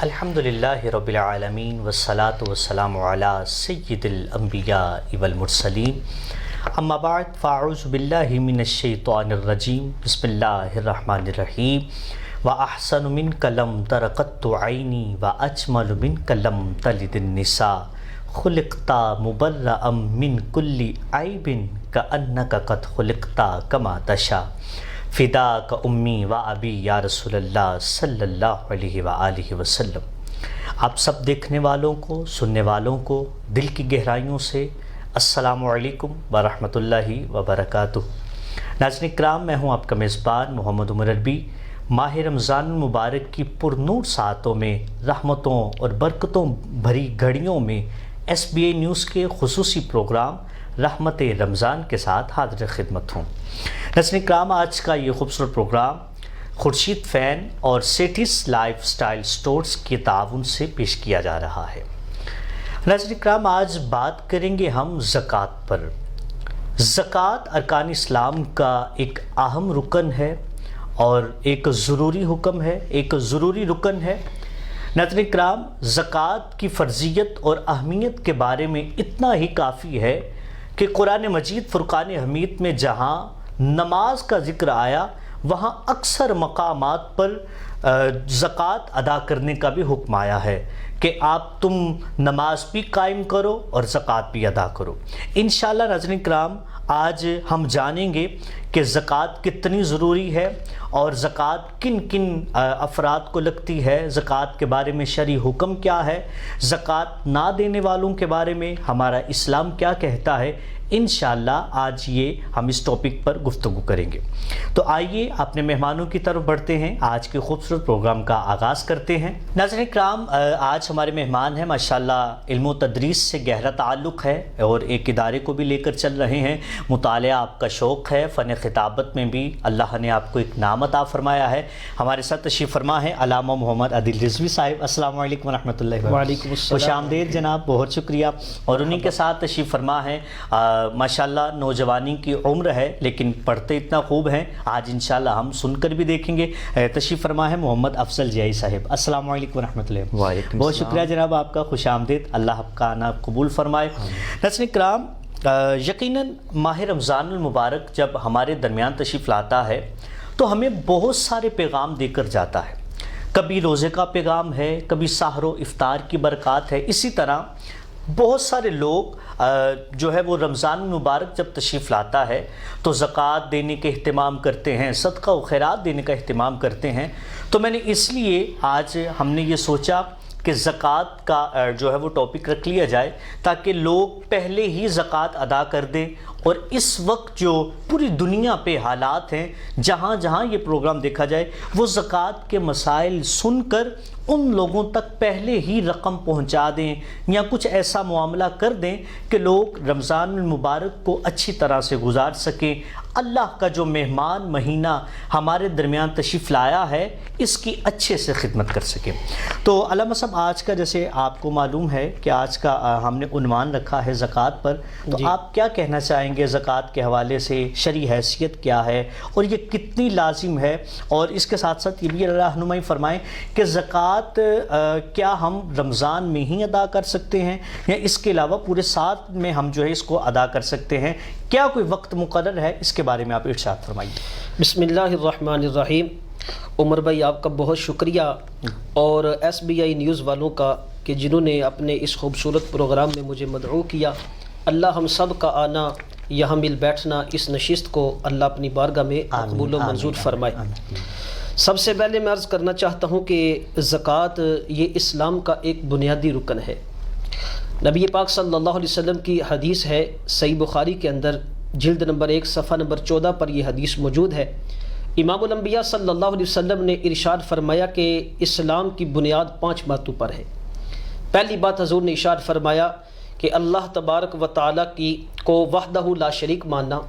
الحمدللہ رب العالمین والصلاة والسلام علی سید الانبیاء والمرسلین اما بعد فاعوذ باللہ من الشیطان الرجیم بسم اللہ الرحمن الرحیم وَأَحْسَنُ مِنْكَ لَمْ تَرَ قَطُّ عَيْنِي وَأَجْمَلُ مِنْكَ لَمْ تَلِدِ النِّسَاءُ خُلِقْتَ مُبَرَّأً مِنْ كُلِّ عَيْبٍ كَأَنَّكَ قَدْ خُلِقْتَ كَمَا تَشَاءُ فِدَاكَ أُمِّي وَأَبِي یا رسول اللہ صلی اللہ علیہ وآلہ وسلم۔ آپ سب دیکھنے والوں کو، سننے والوں کو دل کی گہرائیوں سے السلام علیکم ورحمۃ اللہ وبرکاتہ۔ ناظرین کرام، میں ہوں آپ کا میزبان محمد عمر عربی۔ ماہ رمضان المبارک کی پرنور ساعتوں میں، رحمتوں اور برکتوں بھری گھڑیوں میں ایس بی اے نیوز کے خصوصی پروگرام رحمت رمضان کے ساتھ حاضر خدمت ہوں۔ ناظرین کرام، آج کا یہ خوبصورت پروگرام خورشید فین اور سیٹس لائف سٹائل سٹورز کے تعاون سے پیش کیا جا رہا ہے۔ ناظرین کرام، آج بات کریں گے ہم زکوٰۃ پر۔ زکوٰۃ ارکان اسلام کا ایک اہم رکن ہے اور ایک ضروری حکم ہے، ایک ضروری رکن ہے۔ ناظرین کرام، زکوٰۃ کی فرضیت اور اہمیت کے بارے میں اتنا ہی کافی ہے کہ قرآن مجید فرقان حمید میں جہاں نماز کا ذکر آیا، وہاں اکثر مقامات پر زکوٰۃ ادا کرنے کا بھی حکم آیا ہے کہ تم نماز بھی قائم کرو اور زکوٰۃ بھی ادا کرو۔ انشاءاللہ ناظرین کرام، آج ہم جانیں گے کہ زکوٰۃ کتنی ضروری ہے اور زکوٰۃ کن کن افراد کو لگتی ہے، زکوٰۃ کے بارے میں شرعی حکم کیا ہے، زکوٰۃ نہ دینے والوں کے بارے میں ہمارا اسلام کیا کہتا ہے۔ انشاءاللہ آج یہ ہم اس ٹاپک پر گفتگو کریں گے۔ تو آئیے اپنے مہمانوں کی طرف بڑھتے ہیں، آج کے خوبصورت پروگرام کا آغاز کرتے ہیں۔ ناظرین کرام، آج ہمارے مہمان ہیں، ماشاءاللہ علم و تدریس سے گہرا تعلق ہے اور ایک ادارے کو بھی لے کر چل رہے ہیں۔ مطالعہ آپ کا شوق ہے، فن خطابت میں بھی اللہ نے آپ کو ایک نام عطا فرمایا ہے۔ ہمارے ساتھ تشریف فرما ہے علامہ محمد عادل رضوی صاحب۔ السلام علیکم ورحمۃ اللہ وبرکاتہ۔ وعلیکم السلام، خوش آمدید جناب، بہت شکریہ۔ اور انہی کے ساتھ تشریف فرما ہے ماشاءاللہ نوجوانی کی عمر ہے لیکن پڑھتے اتنا خوب ہیں، آج انشاءاللہ ہم سن کر بھی دیکھیں گے۔ تشریف فرما ہے محمد افضل جیائی صاحب۔ السلام علیکم ورحمۃ اللہ۔ وعلیکم بہت شکریہ جناب آپ کا، خوش آمدید، اللہ آپ کا آنا قبول فرمائے۔ ناظرین کرام، یقیناً ماہ رمضان المبارک جب ہمارے درمیان تشریف لاتا ہے تو ہمیں بہت سارے پیغام دے کر جاتا ہے۔ کبھی روزے کا پیغام ہے، کبھی سحر و افطار کی برکات ہے۔ اسی طرح بہت سارے لوگ جو ہے وہ رمضان المبارک جب تشریف لاتا ہے تو زکوٰۃ دینے کے اہتمام کرتے ہیں، صدقہ و خیرات دینے کا اہتمام کرتے ہیں۔ تو میں نے اس لیے آج ہم نے یہ سوچا کہ زکوٰۃ کا جو ہے وہ ٹاپک رکھ لیا جائے تاکہ لوگ پہلے ہی زکوٰۃ ادا کر دیں، اور اس وقت جو پوری دنیا پہ حالات ہیں، جہاں جہاں یہ پروگرام دیکھا جائے، وہ زکوٰۃ کے مسائل سن کر ان لوگوں تک پہلے ہی رقم پہنچا دیں یا کچھ ایسا معاملہ کر دیں کہ لوگ رمضان المبارک کو اچھی طرح سے گزار سکیں۔ اللہ کا جو مہمان مہینہ ہمارے درمیان تشریف لایا ہے، اس کی اچھے سے خدمت کر سکیں۔ تو علامہ صاحب، آج کا جیسے آپ کو معلوم ہے کہ آج کا ہم نے عنوان رکھا ہے زکوٰۃ پر، تو آپ کیا کہنا چاہیں گے زکوٰۃ کے حوالے سے؟ شرعی حیثیت کیا ہے اور یہ کتنی لازم ہے؟ اور اس کے ساتھ ساتھ یہ بھی رہنمائی فرمائیں کہ زکوٰۃ کیا ہم رمضان میں ہی ادا کر سکتے ہیں یا اس کے علاوہ پورے سال میں ہم جو ہے اس کو ادا کر سکتے ہیں؟ کیا کوئی وقت مقرر ہے؟ اس کے بارے میں آپ ارشاد فرمائیے۔ بسم اللہ الرحمن الرحیم۔ عمر بھائی، آپ کا بہت شکریہ، اور ایس بی آئی نیوز والوں کا کہ جنہوں نے اپنے اس خوبصورت پروگرام میں مجھے مدعو کیا۔ اللہ ہم سب کا آنا، یہاں مل بیٹھنا، اس نشست کو اللہ اپنی بارگاہ میں قبول و منظور فرمائے۔ سب سے پہلے میں عرض کرنا چاہتا ہوں کہ زکوٰۃ یہ اسلام کا ایک بنیادی رکن ہے۔ نبی پاک صلی اللہ علیہ وسلم کی حدیث ہے، صحیح بخاری کے اندر جلد نمبر 1 صفحہ نمبر 14 پر یہ حدیث موجود ہے۔ امام الانبیاء صلی اللہ علیہ وسلم نے ارشاد فرمایا کہ اسلام کی بنیاد 5 باتوں پر ہے۔ پہلی بات حضور نے ارشاد فرمایا کہ اللہ تبارک و تعالیٰ کو وحدہ لا شریک ماننا،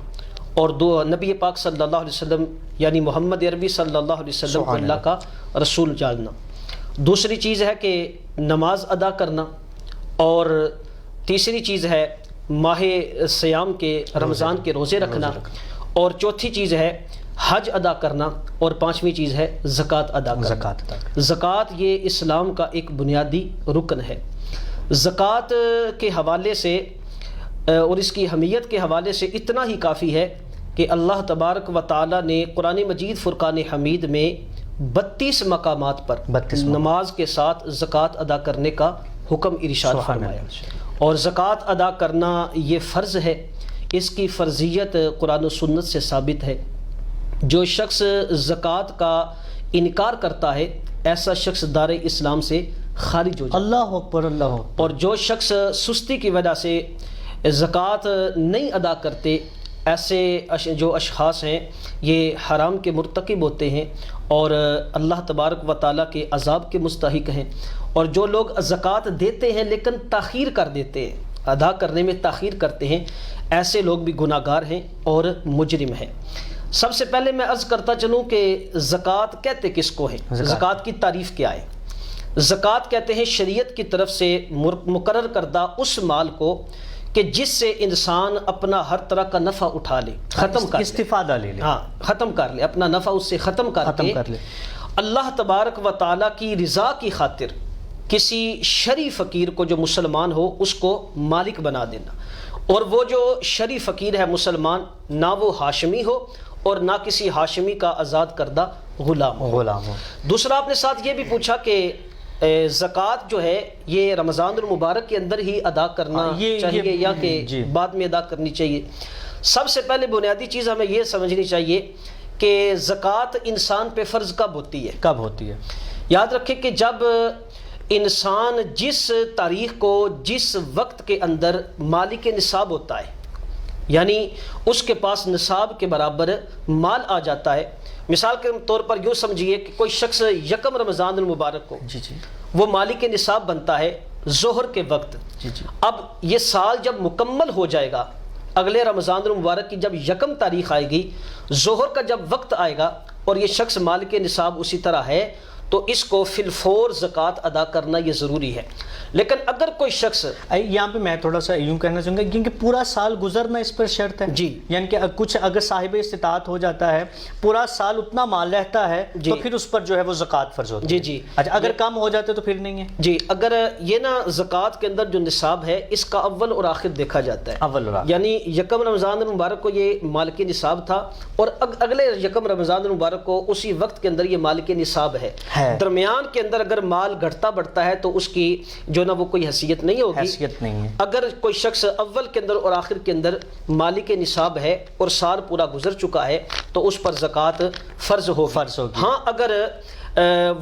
اور نبی پاک صلی اللہ علیہ وسلم یعنی محمد عربی صلی اللہ علیہ وسلم کو اللہ کا رسول جاننا۔ دوسری چیز ہے کہ نماز ادا کرنا، اور تیسری چیز ہے ماہ سیام کے رمضان کے روزے رکھنا، اور چوتھی چیز ہے حج ادا کرنا، اور پانچویں چیز ہے زکوٰۃ ادا کرنا۔ زکوٰۃ یہ اسلام کا ایک بنیادی رکن ہے۔ زکوٰۃ کے حوالے سے اور اس کی اہمیت کے حوالے سے اتنا ہی کافی ہے کہ اللہ تبارک و تعالی نے قرآن مجید فرقان حمید میں 32 مقامات پر نماز کے ساتھ زکوٰۃ ادا کرنے کا حکم ارشاد فرمایا، اور زکوٰۃ ادا کرنا یہ فرض ہے۔ اس کی فرضیت قرآن و سنت سے ثابت ہے۔ جو شخص زکوٰۃ کا انکار کرتا ہے ایسا شخص دار اسلام سے خارج ہو جاتا ہے۔ اللہ اکبر، اللہ اکبر۔ اور جو شخص سستی کی وجہ سے زکوٰۃ نہیں ادا کرتے، ایسے جو اشخاص ہیں یہ حرام کے مرتکب ہوتے ہیں اور اللہ تبارک و تعالیٰ کے عذاب کے مستحق ہیں۔ اور جو لوگ زکوٰۃ دیتے ہیں لیکن تاخیر کر دیتے ہیں، ادا کرنے میں تاخیر کرتے ہیں، ایسے لوگ بھی گناہ گار ہیں اور مجرم ہیں۔ سب سے پہلے میں عرض کرتا چلوں کہ زکوٰۃ کہتے کس کو ہے، زکوٰۃ کی تعریف کیا ہے۔ زکوٰۃ کہتے ہیں شریعت کی طرف سے مقرر کردہ اس مال کو کہ جس سے انسان اپنا ہر طرح کا نفع اٹھا لے، ختم کر لے، استفادہ لے لے، ہاں ختم کر لے، اپنا نفع اس سے ختم کر لے۔ اللہ تبارک و تعالیٰ کی رضا کی خاطر کسی شرعی فقیر کو جو مسلمان ہو اس کو مالک بنا دینا، اور وہ جو شرعی فقیر ہے مسلمان، نہ وہ ہاشمی ہو اور نہ کسی ہاشمی کا آزاد کردہ غلام ہو۔ دوسرا آپ نے ساتھ یہ بھی پوچھا کہ زکوٰۃ جو ہے یہ رمضان المبارک کے اندر ہی ادا کرنا چاہیے یا کہ بعد میں ادا کرنی چاہیے۔ سب سے پہلے بنیادی چیز ہمیں یہ سمجھنی چاہیے کہ زکوٰۃ انسان پہ فرض کب ہوتی ہے۔ یاد رکھیں کہ جب انسان جس تاریخ کو جس وقت کے اندر مالک نصاب ہوتا ہے، یعنی اس کے پاس نصاب کے برابر مال آ جاتا ہے۔ مثال کے طور پر یوں سمجھیے کہ کوئی شخص یکم رمضان المبارک کو وہ مالک نصاب بنتا ہے ظہر کے وقت۔ اب یہ سال جب مکمل ہو جائے گا، اگلے رمضان المبارک کی جب یکم تاریخ آئے گی، ظہر کا جب وقت آئے گا اور یہ شخص مالک نصاب اسی طرح ہے، تو اس کو فی الفور زکوٰۃ ادا کرنا یہ ضروری ہے۔ لیکن اگر کوئی شخص، یہاں پہ میں تھوڑا سا یوں کہنا چاہوں گا کیونکہ پورا سال گزرنا اس پر شرط ہے یعنی کہ کچھ اگر صاحب استطاعت ہو جاتا ہے، پورا سال اتنا مال رہتا ہے تو پھر اس پر جو ہے وہ زکوٰۃ فرض ہوتی ہے۔ اچھا اگر کم ہو جاتے تو پھر نہیں ہے۔ اگر یہ نا زکوٰۃ کے اندر جو نصاب ہے اس کا اول اور آخر دیکھا جاتا ہے، اول اور آخر، یعنی یکم رمضان المبارک کو یہ مالک نصاب تھا اور اگلے یکم رمضان المبارک کو اسی وقت کے اندر یہ مالک نصاب ہے۔ درمیان کے اندر اگر مال گھٹتا بڑھتا ہے تو اس کی جو نا وہ کوئی حیثیت نہیں ہوگی۔ اگر کوئی شخص اول کے اندر اور آخر کے اندر مالک نصاب ہے اور سال پورا گزر چکا ہے تو اس پر زکوٰۃ فرض ہوگی۔ ہاں اگر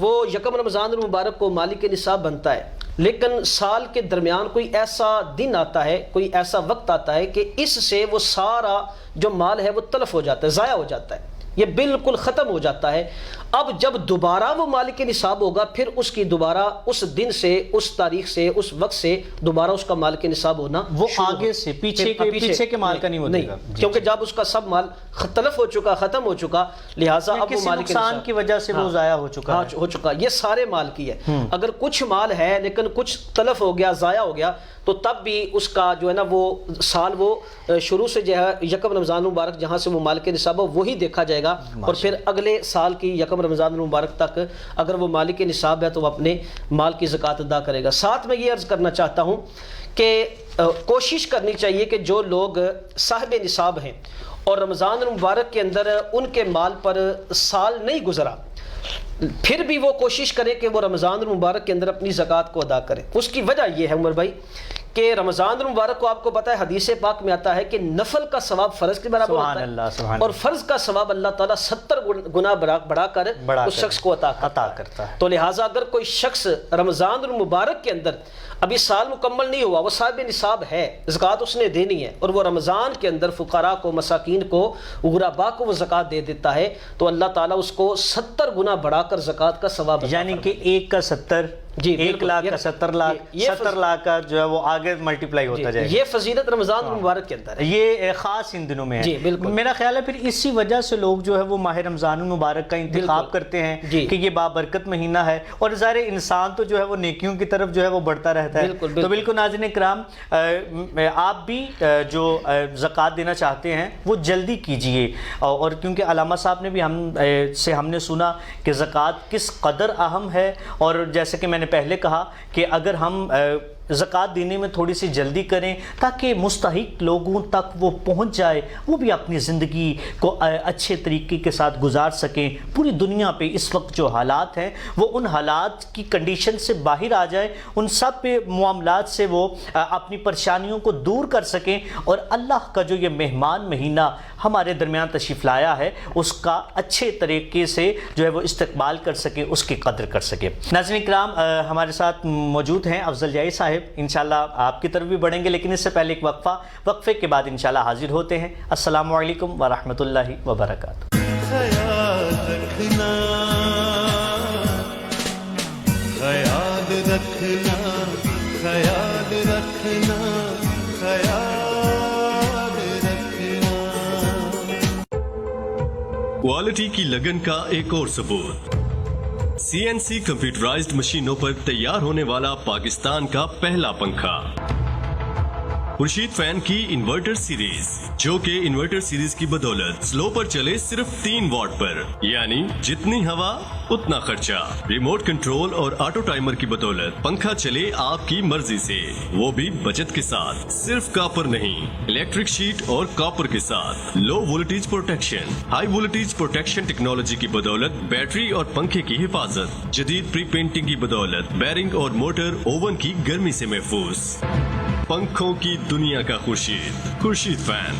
وہ یکم رمضان المبارک کو مالک نصاب بنتا ہے لیکن سال کے درمیان کوئی ایسا دن آتا ہے، کوئی ایسا وقت آتا ہے کہ اس سے وہ سارا جو مال ہے وہ تلف ہو جاتا ہے، ضائع ہو جاتا ہے، یہ بالکل ختم ہو جاتا ہے۔ اب جب دوبارہ وہ مالک نصاب ہوگا پھر اس کی دوبارہ اس دن سے، اس تاریخ سے، اس وقت سے دوبارہ اس کا مالک نصاب ہونا، وہ آگے سے پیچھے کے مال کا نہیں ہوگا، کیونکہ جب اس کا سب مال تلف ہو چکا، ختم ہو چکا، لہٰذا اب وہ مالک نقصان کی وجہ سے وہ ضائع ہو چکا، یہ سارے مال کی ہے۔ اگر کچھ مال ہے لیکن کچھ تلف ہو گیا، ضائع ہو گیا، تو تب بھی اس کا جو ہے نا وہ سال وہ شروع سے جو ہے یکم رمضان مبارک جہاں سے وہ مالک نصاب ہو وہی دیکھا جائے گا، اور پھر اگلے سال کی یکم رمضان المبارک تک اگر وہ مالک نصاب ہے تو وہ اپنے مال کی زکوٰۃ ادا کرے گا۔ ساتھ میں یہ عرض کرنا چاہتا ہوں کہ کوشش کرنی چاہیے کہ جو لوگ صاحب نصاب ہیں اور رمضان المبارک کے اندر ان کے مال پر سال نہیں گزرا، پھر بھی وہ کوشش کرے کہ وہ رمضان المبارک کے اندر اپنی زکوٰۃ کو ادا کرے۔ اس کی وجہ یہ ہے عمر بھائی کہ رمضان المبارک کو آپ کو پتہ ہے حدیث پاک میں آتا ہے کہ نفل کا ثواب فرض کے برابر ہوتا ہے، اور فرض کا ثواب اللہ تعالیٰ 70 گنا بڑھا کر اس شخص کو عطا کرتا ہے۔ تو لہٰذا اگر کوئی شخص رمضان المبارک کے اندر ابھی سال مکمل نہیں ہوا، وہ صاحب نصاب ہے، زکوٰۃ اس نے دینی ہے، اور وہ رمضان کے اندر فقراء کو، مساکین کو، غرباء کو وہ زکوٰۃ دے دیتا ہے، تو اللہ تعالیٰ اس کو 70 گنا بڑھا کر زکوٰۃ کا ثواب، یعنی کہ 1 کا 70 جی 1 لاکھ کا 70 لاکھ، 70 لاکھ کا جو ہے وہ آگے ملٹیپلائی ہوتا جائے گا۔ یہ فضیلت رمضان المبارک کے اندر ہے، یہ خاص ان دنوں میں ہے۔ جی بالکل، میرا خیال ہے پھر اسی وجہ سے لوگ جو ہے وہ ماہ رمضان المبارک کا انتخاب کرتے ہیں کہ یہ بابرکت مہینہ ہے، اور ظاہر انسان تو جو ہے وہ نیکیوں کی طرف جو ہے وہ بڑھتا رہتا ہے۔ تو بالکل ناظرین کرام، آپ بھی جو زکوٰۃ دینا چاہتے ہیں وہ جلدی کیجئے، اور کیونکہ علامہ صاحب نے بھی ہم نے سنا کہ زکوٰۃ کس قدر اہم ہے، اور جیسے کہ میں نے پہلے کہا کہ اگر ہم زکوٰۃ دینے میں تھوڑی سی جلدی کریں تاکہ مستحق لوگوں تک وہ پہنچ جائے، وہ بھی اپنی زندگی کو اچھے طریقے کے ساتھ گزار سکیں۔ پوری دنیا پہ اس وقت جو حالات ہیں وہ ان حالات کی کنڈیشن سے باہر آ جائیں، ان سب پہ معاملات سے وہ اپنی پریشانیوں کو دور کر سکیں، اور اللہ کا جو یہ مہمان مہینہ ہمارے درمیان تشریف لایا ہے اس کا اچھے طریقے سے جو ہے وہ استقبال کر سکیں، اس کی قدر کر سکیں۔ ناظرین کرام، ہمارے ساتھ موجود ہیں افضل جائی صاحب، انشاءاللہ آپ کی طرف بھی بڑھیں گے، لیکن اس سے پہلے ایک وقفے کے بعد انشاءاللہ حاضر ہوتے ہیں۔ السلام علیکم ورحمۃ اللہ وبرکاتہ۔ خیال رکھنا، خیال رکھنا، خیال رکھنا، خیال رکھنا۔ کوالٹی کی لگن کا ایک اور ثبوت، CNC کمپیوٹرائزڈ مشینوں پر تیار ہونے والا پاکستان کا پہلا پنکھا خورشید فین کی انورٹر سیریز، جو کہ انورٹر سیریز کی بدولت سلو پر چلے صرف 3 واٹ پر، یعنی جتنی ہوا اتنا خرچہ۔ ریموٹ کنٹرول اور آٹو ٹائمر کی بدولت پنکھا چلے آپ کی مرضی سے، وہ بھی بچت کے ساتھ۔ صرف کاپر نہیں، الیکٹرک شیٹ اور کاپر کے ساتھ low voltage protection, high voltage protection technology کی بدولت بیٹری اور پنکھے کی حفاظت، جدید پری پینٹنگ کی بدولت بیرنگ اور موٹر اوون کی گرمی سے محفوظ۔ پنکھوں کی دنیا کا خورشید فین۔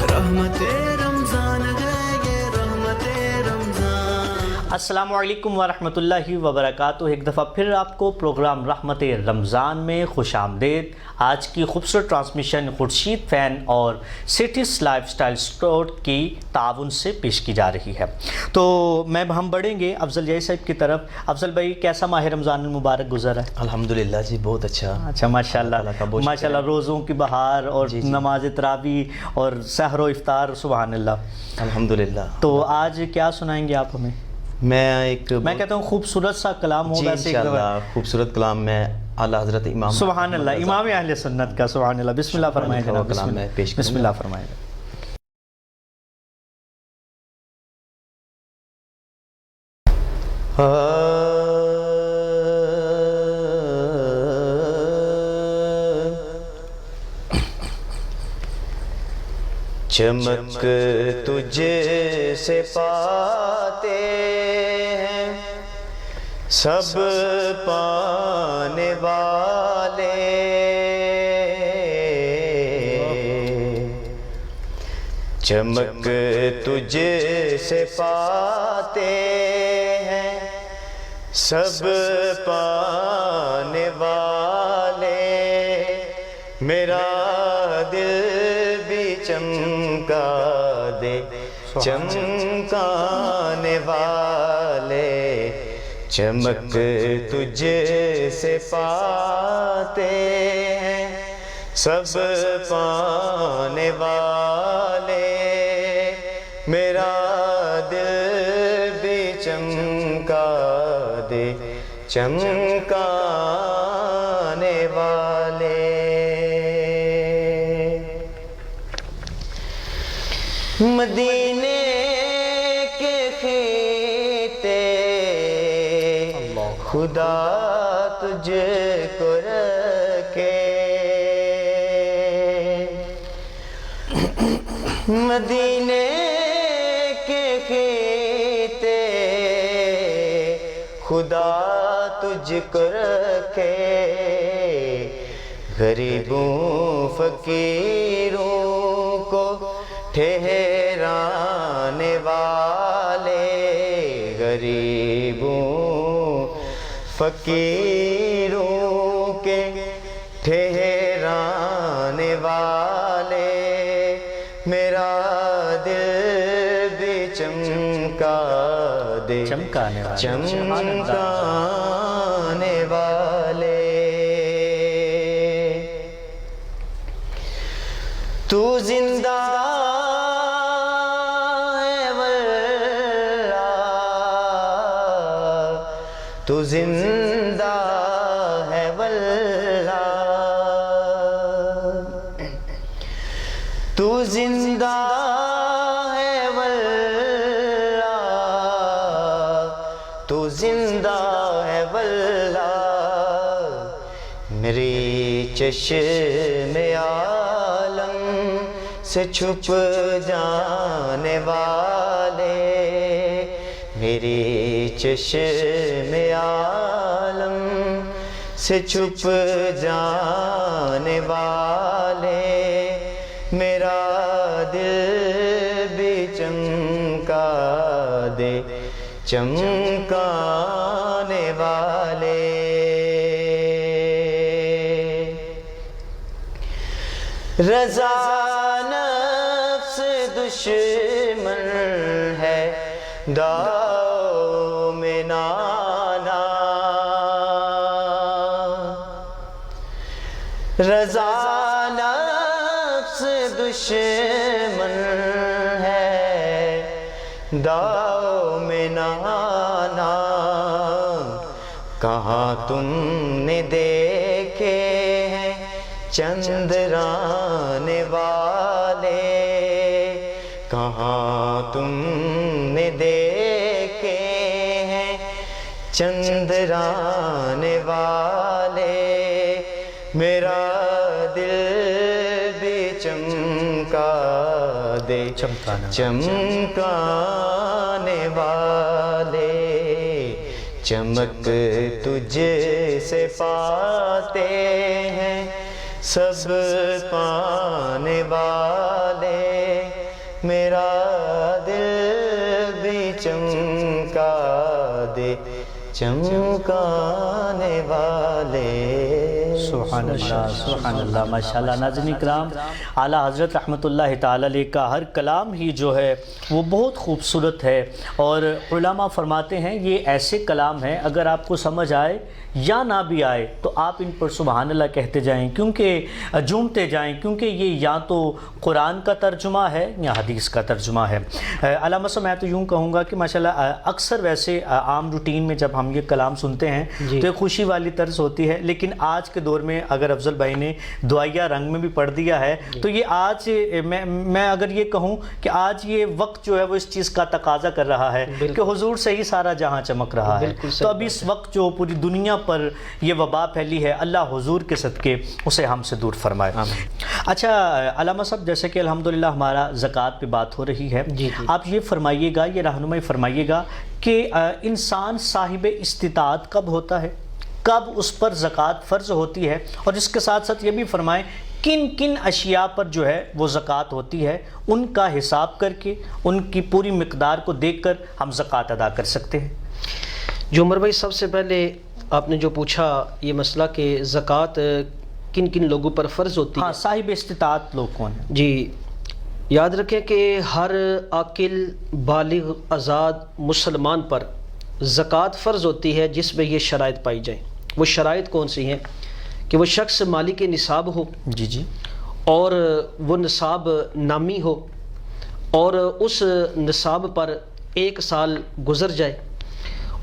رحمت رمضان ہے یہ، رحمت رمضان۔ السلام علیکم ورحمۃ اللہ وبرکاتہ۔ ایک دفعہ پھر آپ کو پروگرام رحمت رمضان میں خوش آمدید۔ آج کی خوبصورت ٹرانسمیشن خورشید فین اور سٹیز لائف سٹائل سٹور کی تعاون سے پیش کی جا رہی ہے۔ تو ہم بڑھیں گے افضل جائی صاحب کی طرف۔ افضل بھائی، کیسا ماہ رمضان المبارک گزرا ہے؟ الحمدللہ جی، بہت اچھا۔ اچھا، ماشاءاللہ، روزوں کی بہار اور نماز تراویح اور سحر و افطار، سبحان اللہ، الحمدللہ۔ تو آج کیا سنائیں گے آپ ہمیں؟ میں کہتا ہوں خوبصورت سا کلام ہو، ویسے انشاءاللہ خوبصورت کلام میں اعلیٰ حضرت امام، سبحان اللہ، امام اہل سنت کا، سبحان اللہ۔ بسم اللہ فرمائیں جناب، بسم اللہ فرمائیں۔ چمک تجھ سے پاتے ہیں سب پانے والے، چمک تجھ سے پاتے ہیں سب پانے والے، میرا دل بھی چمکا دے چمکانے والے، چمک تجھ سے پاتے ہیں سب پانے والے، میرا دل بھی چمکا دے چمکانے والے۔ مدینے کے خطے خدا تجھ کو رکھے، مدینے کے خطے خدا تجھ کو رکھے، غریبوں فقیروں کو ٹھہرانے والے، غریبوں فقیروں کے ٹھہرانے والے، میرا دل بھی چمکا دے دے چمکانے والے چمکانے والے تو زندہ ہے واللہ تو زندہ ہے واللہ تو زندہ ہے واللہ تو زندہ ہے واللہ میری چشم عالم سے چھپ جانے والے میری چشم عالم سے چھپ جانے والے میرا دل بھی چمکا دے چمکانے والے رضا نفس دشمن ہے داؤ میں نانا رضا نفس دشمن ہے داؤ میں نانا کہاں تم نے دیکھے ہیں چندرانے والے کہاں تم نے دیکھے ہیں چندرانے والے میرا دل بھی چمکا دے چمکانے والے چمک تجھ سے پاتے ہیں سب پانے والے میرا دل بھی چمکا دے چمکانے والے سبحان اللہ ماشاءاللہ۔ ناظرین کرام، اعلیٰ حضرت رحمۃ اللہ تعالی علیہ کا ہر کلام ہی جو ہے وہ بہت خوبصورت ہے، اور علماء فرماتے ہیں یہ ایسے کلام ہیں اگر آپ کو سمجھ آئے یا نہ بھی آئے تو آپ ان پر سبحان اللہ کہتے جائیں، کیونکہ جھومتے جائیں، کیونکہ یہ یا تو قرآن کا ترجمہ ہے یا حدیث کا ترجمہ ہے۔ علامہ صاحب میں تو یوں کہوں گا کہ ماشاءاللہ اکثر ویسے عام روٹین میں جب ہم یہ کلام سنتے ہیں تو ایک خوشی والی طرز ہوتی ہے، لیکن آج کے دور میں اگر افضل بھائی نے دعائیہ رنگ میں بھی پڑھ دیا ہے تو یہ آج میں اگر یہ کہوں کہ آج یہ وقت جو ہے وہ اس چیز کا تقاضا کر رہا ہے کہ حضور سے ہی سارا جہاں چمک رہا ہے، تو اب اس وقت جو پوری دنیا پر یہ وبا پھیلی ہے اللہ حضور کے صدقے اسے ہم سے دور فرمائے۔ اچھا علامہ صاحب، جیسے کہ الحمدللہ ہمارا زکوٰۃ پہ بات ہو رہی ہے، آپ یہ فرمائیے گا، یہ رہنمائی فرمائیے گا کہ انسان صاحب استطاعت کب ہوتا ہے، کب اس پر زکوٰۃ فرض ہوتی ہے، اور اس کے ساتھ ساتھ یہ بھی فرمائیں کن کن اشیاء پر جو ہے وہ زکوٰۃ ہوتی ہے، ان کا حساب کر کے ان کی پوری مقدار کو دیکھ کر ہم زکوٰۃ ادا کر سکتے ہیں۔ جو عمر بھائی سب سے پہلے آپ نے جو پوچھا یہ مسئلہ کہ زکوٰۃ کن کن لوگوں پر فرض ہوتی ہے، صاحب استطاعت لوگ کون ہیں؟ جی یاد رکھیں کہ ہر عاقل بالغ آزاد مسلمان پر زکوٰۃ فرض ہوتی ہے جس میں یہ شرائط پائی جائیں۔ وہ شرائط کون سی ہیں کہ وہ شخص مالک نصاب ہو، اور وہ نصاب نامی ہو، اور اس نصاب پر 1 سال گزر جائے،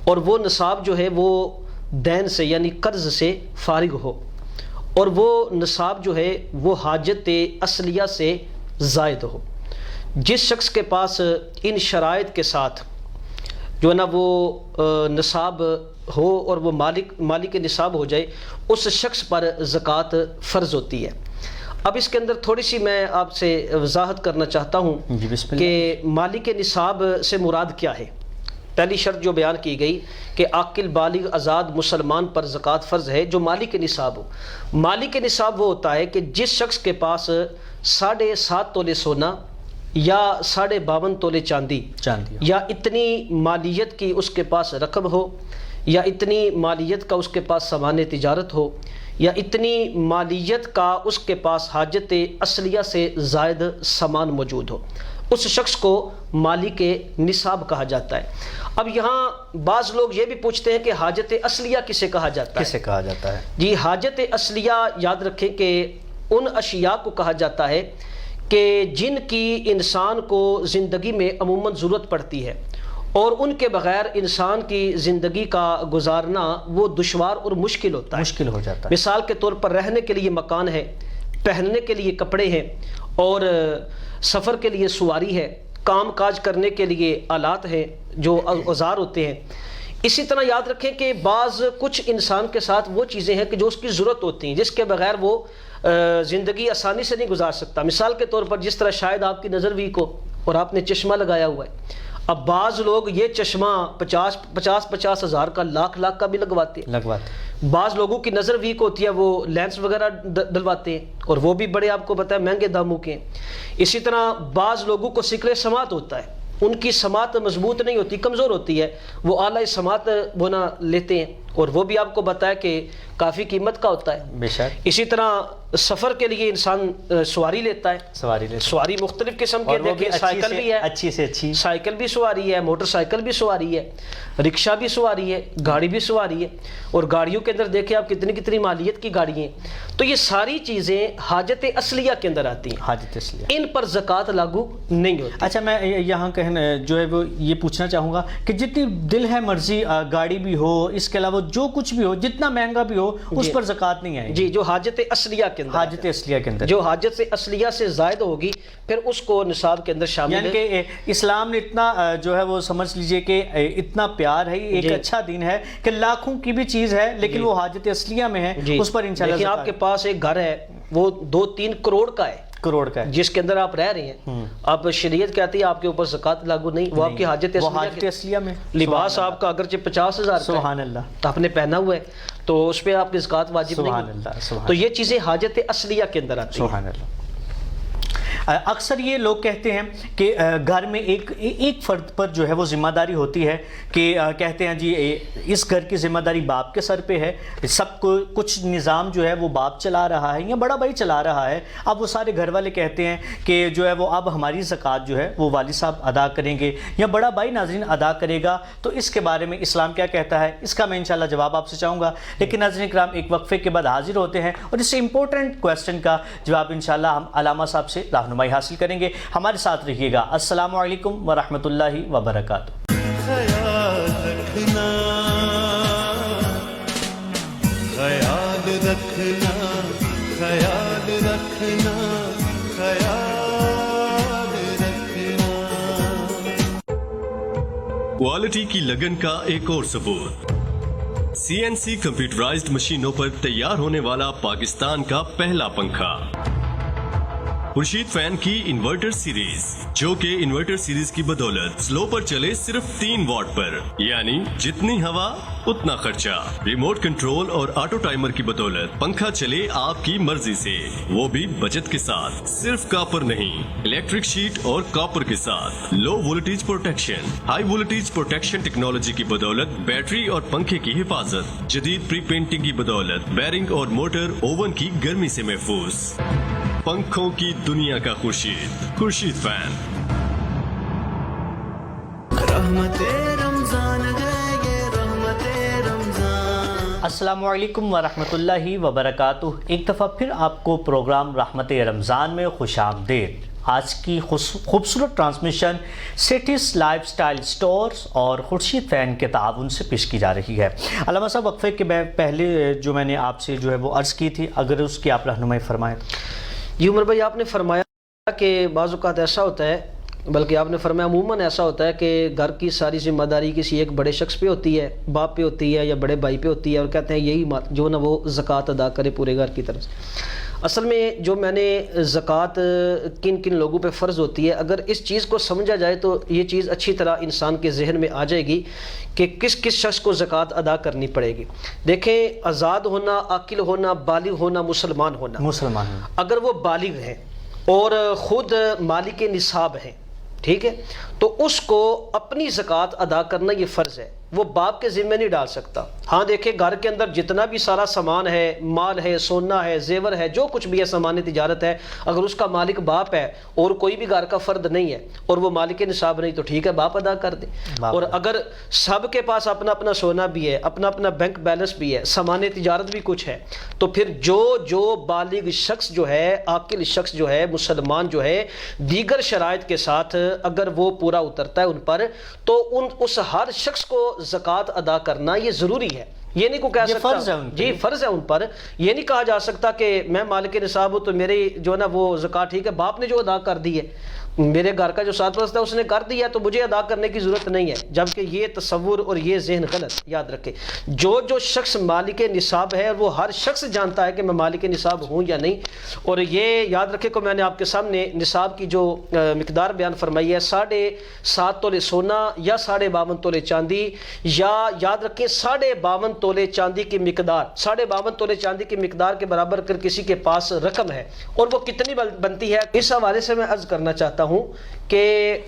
اور وہ نصاب جو ہے وہ دین سے یعنی قرض سے فارغ ہو، اور وہ نصاب جو ہے وہ حاجت اصلیہ سے زائد ہو۔ جس شخص کے پاس ان شرائط کے ساتھ جو ہے نا وہ نصاب ہو اور وہ مالک نصاب ہو جائے، اس شخص پر زکوٰۃ فرض ہوتی ہے۔ اب اس کے اندر تھوڑی سی میں آپ سے وضاحت کرنا چاہتا ہوں کہ مالک نصاب سے مراد کیا ہے۔ پہلی شرط جو بیان کی گئی کہ عاقل بالغ آزاد مسلمان پر زکوٰۃ فرض ہے جو مالک نصاب ہو۔ مالک نصاب وہ ہوتا ہے کہ جس شخص کے پاس 7.5 تولے سونا یا 52.5 تولے چاندی یا اتنی مالیت کی اس کے پاس رقم ہو، یا اتنی مالیت کا اس کے پاس سامان تجارت ہو، یا اتنی مالیت کا اس کے پاس حاجت اصلیہ سے زائد سامان موجود ہو، اس شخص کو مالک نصاب کہا جاتا ہے۔ اب یہاں بعض لوگ یہ بھی پوچھتے ہیں کہ حاجت اصلیہ کسے کہا جاتا ہے؟ کسے کہا جاتا ہے؟ جی، حاجت اصلیہ یاد رکھیں کہ ان اشیاء کو کہا جاتا ہے کہ جن کی انسان کو زندگی میں عموماً ضرورت پڑتی ہے اور ان کے بغیر انسان کی زندگی کا گزارنا وہ دشوار اور مشکل ہوتا ہے، مشکل ہو جاتا ہے۔ مثال کے طور پر رہنے کے لیے مکان ہے، پہننے کے لیے کپڑے ہیں، اور سفر کے لیے سواری ہے، کام کاج کرنے کے لیے آلات ہیں جو اوزار ہوتے ہیں۔ اسی طرح یاد رکھیں کہ بعض کچھ انسان کے ساتھ وہ چیزیں ہیں کہ جو اس کی ضرورت ہوتی ہیں، جس کے بغیر وہ زندگی آسانی سے نہیں گزار سکتا۔ مثال کے طور پر جس طرح شاید آپ کی نظر ویک ہو اور آپ نے چشمہ لگایا ہوا ہے، اب بعض لوگ یہ چشمہ 50 ہزار کا، لاکھ کا بھی لگواتے ہیں۔ بعض لوگوں کی نظر ویک ہوتی ہے، وہ لینس وغیرہ ڈلواتے ہیں اور وہ بھی بڑے آپ کو پتہ ہے مہنگے داموں کے ہیں۔ اسی طرح بعض لوگوں کو سکر سماعت ہوتا ہے، ان کی سماعت مضبوط نہیں ہوتی، کمزور ہوتی ہے، وہ اعلیٰ سماعت بونا لیتے ہیں اور وہ بھی آپ کو بتایا کہ کافی قیمت کا ہوتا ہے۔ بے شک۔ اسی طرح سفر کے لیے انسان سواری لیتا ہے، سواری مختلف قسم کے، دیکھیں سائیکل بھی ہے، اچھی سے اچھی سائیکل بھی سواری ہے، موٹر سائیکل بھی سواری ہے، رکشہ بھی سواری ہے، گاڑی بھی سواری ہے، اور گاڑیوں کے اندر دیکھیں آپ کتنی مالیت کی گاڑی ہیں۔ تو یہ ساری چیزیں حاجت اصلیہ کے اندر آتی ہیں، حاجت اصلیہ، ان پر زکوٰۃ لاگو نہیں ہوتی۔ اچھا، میں یہاں کہنا جو ہے وہ یہ پوچھنا چاہوں گا کہ جتنی دل ہے مرضی گاڑی بھی ہو، اس کے علاوہ جو کچھ بھی ہو، جتنا مہنگا بھی ہو، اس پر زکوٰۃ نہیں آئے گی؟ جی، جو حاجت اصلیہ کے اندر، حاجت اصلیہ کے اندر، جو حاجت سے اصلیہ سے زائد ہوگی پھر اس کو نصاب کے اندر شامل ہے۔ یعنی کہ اسلام نے اتنا جو ہے وہ سمجھ لیجئے کہ اتنا پیار ہے، ایک اچھا دین ہے کہ لاکھوں کی بھی چیز ہے لیکن وہ حاجت اصلیہ میں ہے، اس پر انشاءاللہ دیکھیں آپ کے پاس ایک گھر ہے، وہ 2-3 کروڑ کا ہے، جس کے اندر آپ رہ رہے ہیں، اب شریعت کہتی ہے آپ کے اوپر زکوٰۃ لاگو نہیں، وہ آپ کی حاجت اصلیہ میں۔ لباس آپ کا اگرچہ 50 ہزار کا سبحان اللہ آپ نے پہنا ہوا ہے تو اس پہ آپ کی زکوٰۃ واجب نہیں، تو یہ چیزیں حاجت اصلیہ کے اندر آتی ہیں۔ سبحان اللہ۔ اکثر یہ لوگ کہتے ہیں کہ گھر میں ایک فرد پر جو ہے وہ ذمہ داری ہوتی ہے کہ کہتے ہیں جی اس گھر کی ذمہ داری باپ کے سر پہ ہے، سب کو کچھ نظام جو ہے وہ باپ چلا رہا ہے یا بڑا بھائی چلا رہا ہے۔ اب وہ سارے گھر والے کہتے ہیں کہ جو ہے وہ اب ہماری زکوٰۃ جو ہے وہ والد صاحب ادا کریں گے یا بڑا بھائی ناظرین ادا کرے گا، تو اس کے بارے میں اسلام کیا کہتا ہے؟ اس کا میں انشاءاللہ جواب آپ سے چاہوں گا، لیکن ناظرین کرام ایک وقفے کے بعد حاضر ہوتے ہیں اور اس سے امپورٹنٹ کویسچن کا جواب انشاءاللہ ہم علامہ صاحب سے رہنمائی حاصل کریں گے۔ ہمارے ساتھ رہیے گا۔ السلام علیکم ورحمۃ اللہ وبرکاتہ۔ خیال رکھنا، خیال رکھنا، خیال رکھنا، خیال رکھنا۔ کوالٹی کی لگن کا ایک اور ثبوت، CNC کمپیوٹرائزڈ مشینوں پر تیار ہونے والا پاکستان کا پہلا پنکھا خورشید فین کی انورٹر سیریز، جو کہ انورٹر سیریز کی بدولت سلو پر چلے صرف 3 واٹ پر، یعنی جتنی ہوا اتنا خرچہ، ریموٹ کنٹرول اور آٹو ٹائمر کی بدولت پنکھا چلے آپ کی مرضی سے، وہ بھی بچت کے ساتھ۔ صرف کاپر نہیں، الیکٹرک شیٹ اور کاپر کے ساتھ low voltage protection, high voltage protection technology کی بدولت بیٹری اور پنکھے کی حفاظت، جدید پری پینٹنگ کی بدولت بیرنگ اور موٹر اوون کی گرمی سے محفوظ۔ پنکھوں کی دنیا کا خورشید فین۔ رحمت رمضان ہے یہ رحمت رمضان۔ السلام علیکم ورحمۃ اللہ وبرکاتہ۔ ایک دفعہ پھر آپ کو پروگرام رحمت رمضان میں خوش آمدید۔ آج کی خوبصورت transmission cities life style stores اور خورشید فین کے تعاون سے پیش کی جا رہی ہے۔ علامہ صاحب، وقفے کے پہلے جو میں نے آپ سے جو ہے وہ عرض کی تھی، اگر اس کی آپ رہنمائی فرمائیں۔ جی عمر بھائی، آپ نے فرمایا کہ بعض اوقات ایسا ہوتا ہے، بلکہ آپ نے فرمایا عموماً ایسا ہوتا ہے کہ گھر کی ساری ذمہ داری کسی ایک بڑے شخص پہ ہوتی ہے، باپ پہ ہوتی ہے یا بڑے بھائی پہ ہوتی ہے، اور کہتے ہیں یہی جو نا وہ زکوٰۃ ادا کرے پورے گھر کی طرف سے۔ اصل میں جو میں نے زکوٰۃ کن کن لوگوں پہ فرض ہوتی ہے، اگر اس چیز کو سمجھا جائے تو یہ چیز اچھی طرح انسان کے ذہن میں آ جائے گی کہ کس کس شخص کو زکوٰۃ ادا کرنی پڑے گی۔ دیکھیں، آزاد ہونا، عاقل ہونا، بالغ ہونا، مسلمان ہونا، اگر وہ بالغ ہیں اور خود مالک نصاب ہیں، ٹھیک ہے، تو اس کو اپنی زکوٰۃ ادا کرنا یہ فرض ہے، وہ باپ کے ذمہ نہیں ڈال سکتا۔ ہاں دیکھیں گھر کے اندر جتنا بھی سارا سامان ہے، مال ہے، سونا ہے، زیور ہے، جو کچھ بھی ہے سامان تجارت ہے، اگر اس کا مالک باپ ہے اور کوئی بھی گھر کا فرد نہیں ہے اور وہ مالک نصاب نہیں تو ٹھیک ہے، باپ ادا کر دے۔ اور اگر سب کے پاس اپنا اپنا سونا بھی ہے، اپنا اپنا بینک بیلنس بھی ہے، سامان تجارت بھی کچھ ہے، تو پھر جو بالغ شخص جو ہے، عاقل شخص جو ہے، مسلمان جو ہے، دیگر شرائط کے ساتھ اگر وہ پورا اترتا ہے ان پر، تو اس ہر شخص کو زکوٰۃ ادا کرنا یہ ضروری ہے۔ یہ نہیں کو کہہ سکتا فرض ہے ان پر، جی فرض ہے ان پر، یہ نہیں کہا جا سکتا کہ میں مالک نصاب ہوں تو میری جو ہے نا وہ زکوٰۃ ٹھیک ہے، باپ نے جو ادا کر دی ہے، میرے گھر کا جو سرپرست ہے اس نے کر دیا تو مجھے ادا کرنے کی ضرورت نہیں ہے، جبکہ یہ تصور اور یہ ذہن غلط۔ یاد رکھیں جو شخص مالک نصاب ہے وہ ہر شخص جانتا ہے کہ میں مالک نصاب ہوں یا نہیں، اور یہ یاد رکھیں کہ میں نے آپ کے سامنے نصاب کی جو مقدار بیان فرمائی ہے 7.5 تولے سونا یا 52.5 تولے چاندی، یا یاد رکھیں 52.5 تولے چاندی کی مقدار، 52.5 تولے چاندی کی مقدار کے برابر اگر کسی کے پاس رقم ہے اور وہ کتنی بنتی ہے، اس حوالے سے میں عرض کرنا چاہتا ہوں کہ